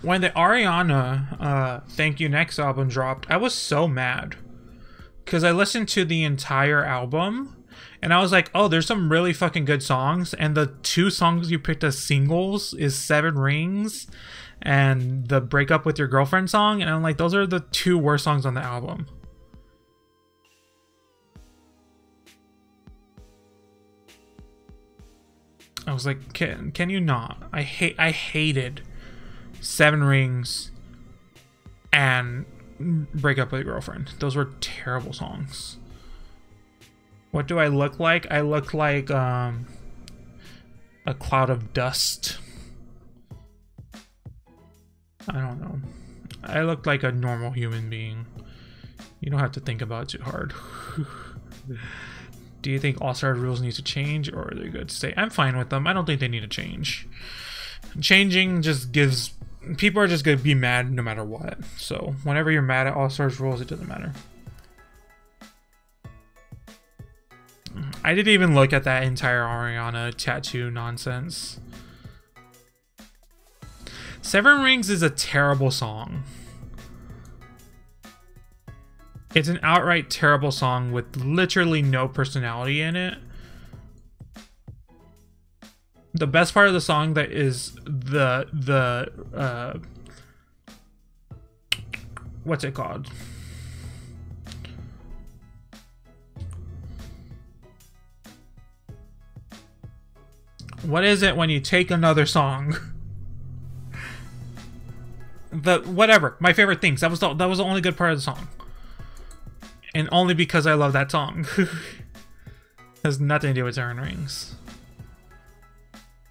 When the Ariana Thank You Next album dropped, I was so mad. Because I listened to the entire album, and I was like, oh, there's some really fucking good songs, and the 2 songs you picked as singles is 7 Rings and the Break Up With Your Girlfriend song, and I'm like, those are the 2 worst songs on the album. I was like, can you not? I hated 7 Rings and Break Up With Your Girlfriend. Those were terrible songs. What do I look like? I look like a cloud of dust. I don't know. I look like a normal human being. You don't have to think about it too hard. Do you think All-Star rules need to change, or are they good to stay? I'm fine with them. I don't think they need to change. Changing just gives... People are just going to be mad no matter what. So, whenever you're mad at All-Stars rules, it doesn't matter. I didn't even look at that entire Ariana tattoo nonsense. 7 Rings is a terrible song. It's an outright terrible song with literally no personality in it. The best part of the song that is what's it called? What is it when you take another song? Whatever. My favorite things. That was the only good part of the song. And only because I love that song. Has nothing to do with 7 Rings.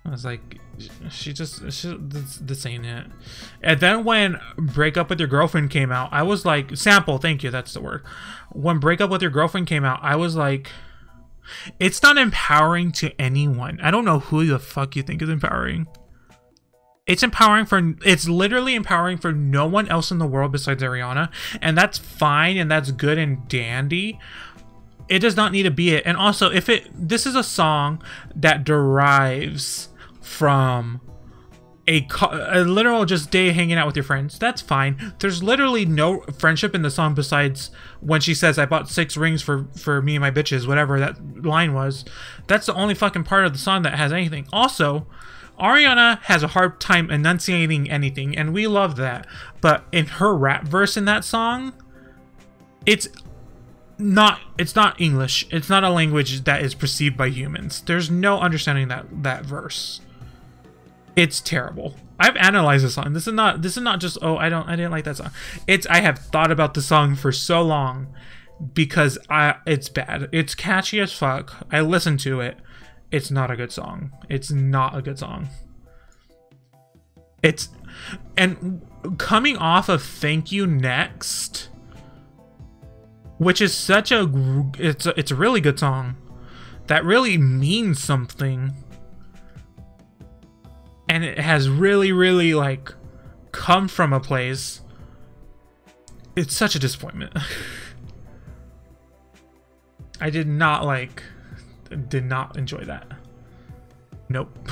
I was like, this ain't it. And then when Break Up With Your Girlfriend came out, I was like, sample, thank you, that's the word. When Break Up With Your Girlfriend came out, I was like, it's not empowering to anyone. I don't know who the fuck you think is empowering. It's literally empowering for no one else in the world besides Ariana. And that's fine and that's good and dandy. It does not need to be it. And also, this is a song that derives from a literal just day hanging out with your friends. That's fine. There's literally no friendship in the song besides when she says, I bought 6 rings for me and my bitches, whatever that line was. That's the only fucking part of the song that has anything. Also, Ariana has a hard time enunciating anything, and we love that. But in her rap verse in that song, it's not English. It's not a language that is perceived by humans. There's no understanding that verse. It's terrible. I've analyzed the song. This is not just, oh, I didn't like that song. I have thought about the song for so long because it's bad. It's catchy as fuck. I listened to it. It's not a good song. It's not a good song. And coming off of Thank You Next, which is it's a really good song that really means something, and it has really, really like come from a place. It's such a disappointment. I did not enjoy that. Nope.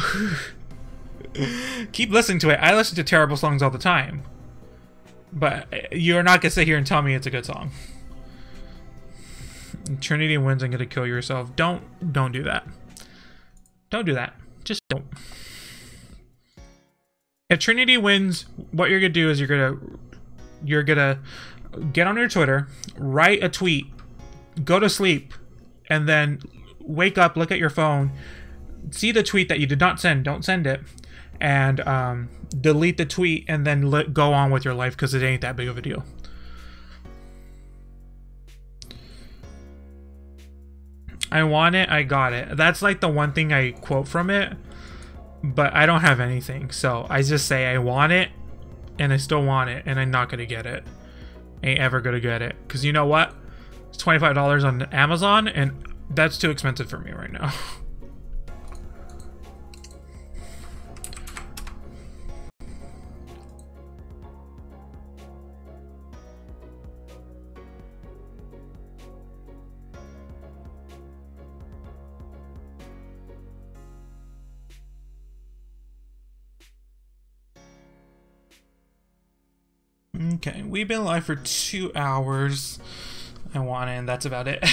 Keep listening to it. I listen to terrible songs all the time, but you're not gonna sit here and tell me it's a good song. Trinity wins and gonna kill yourself. Don't do that. Don't do that. Just don't. If Trinity wins, what you're gonna do is you're gonna get on your Twitter, write a tweet, go to sleep, and then wake up, look at your phone, see the tweet that you did not send, don't send it, and delete the tweet, and then go on with your life, because it ain't that big of a deal. I want it, I got it. That's like the one thing I quote from it, but I don't have anything, so I just say I want it, and I still want it, and I'm not gonna get it. Ain't ever gonna get it, because you know what? It's $25 on Amazon, and that's too expensive for me right now. Okay, we've been live for 2 hours. I want it, and that's about it.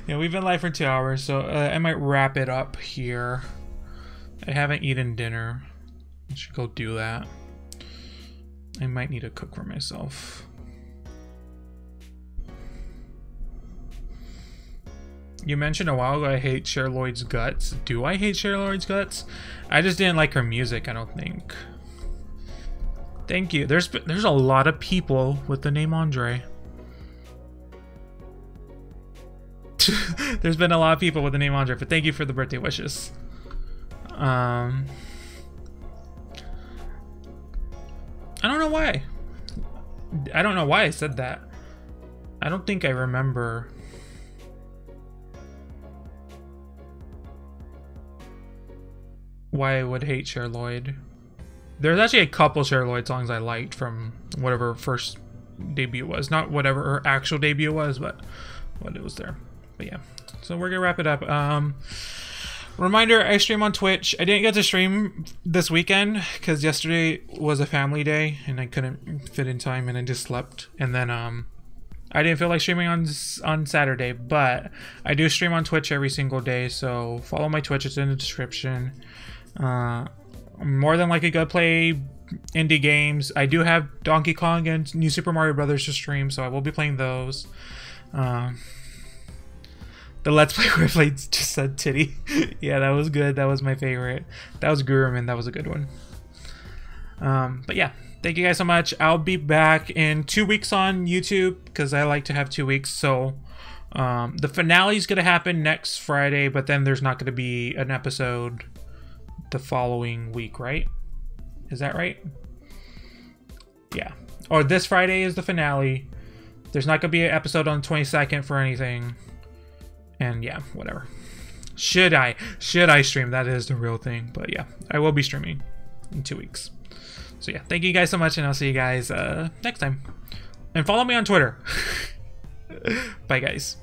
Yeah, we've been live for 2 hours, so I might wrap it up here. I haven't eaten dinner. I should go do that. I might need to cook for myself. You mentioned a while ago I hate Cher Lloyd's guts. Do I hate Cher Lloyd's guts? I just didn't like her music, I don't think. Thank you. There's a lot of people with the name Andre. There's been a lot of people with the name Andre, but thank you for the birthday wishes. I don't know why. I don't know why I said that. I don't think I remember. Why I would hate Cher Lloyd. There's actually a couple Cher Lloyd songs I liked from whatever her first debut was. Not whatever her actual debut was, but what it was there. But yeah, so we're gonna wrap it up. Reminder, I stream on Twitch. I didn't get to stream this weekend because yesterday was a family day and I couldn't fit in time, and I just slept. And then I didn't feel like streaming on Saturday, but I do stream on Twitch every single day, so follow my Twitch, it's in the description. I'm more than likely gonna play indie games. I do have Donkey Kong and New Super Mario Brothers to stream, so I will be playing those. The Let's Play where I played just said titty. Yeah, that was good. That was my favorite. That was Guruman. That was a good one. But yeah, thank you guys so much. I'll be back in 2 weeks on YouTube because I like to have 2 weeks. So the finale is gonna happen next Friday, but then there's not gonna be an episode the following week, right? Is that right? Yeah. Or this Friday is the finale. There's not gonna be an episode on the 22nd for anything. And yeah, whatever. Should I stream? That is the real thing. But yeah, I will be streaming in 2 weeks. So yeah, thank you guys so much, and I'll see you guys next time. And follow me on Twitter. Bye, guys.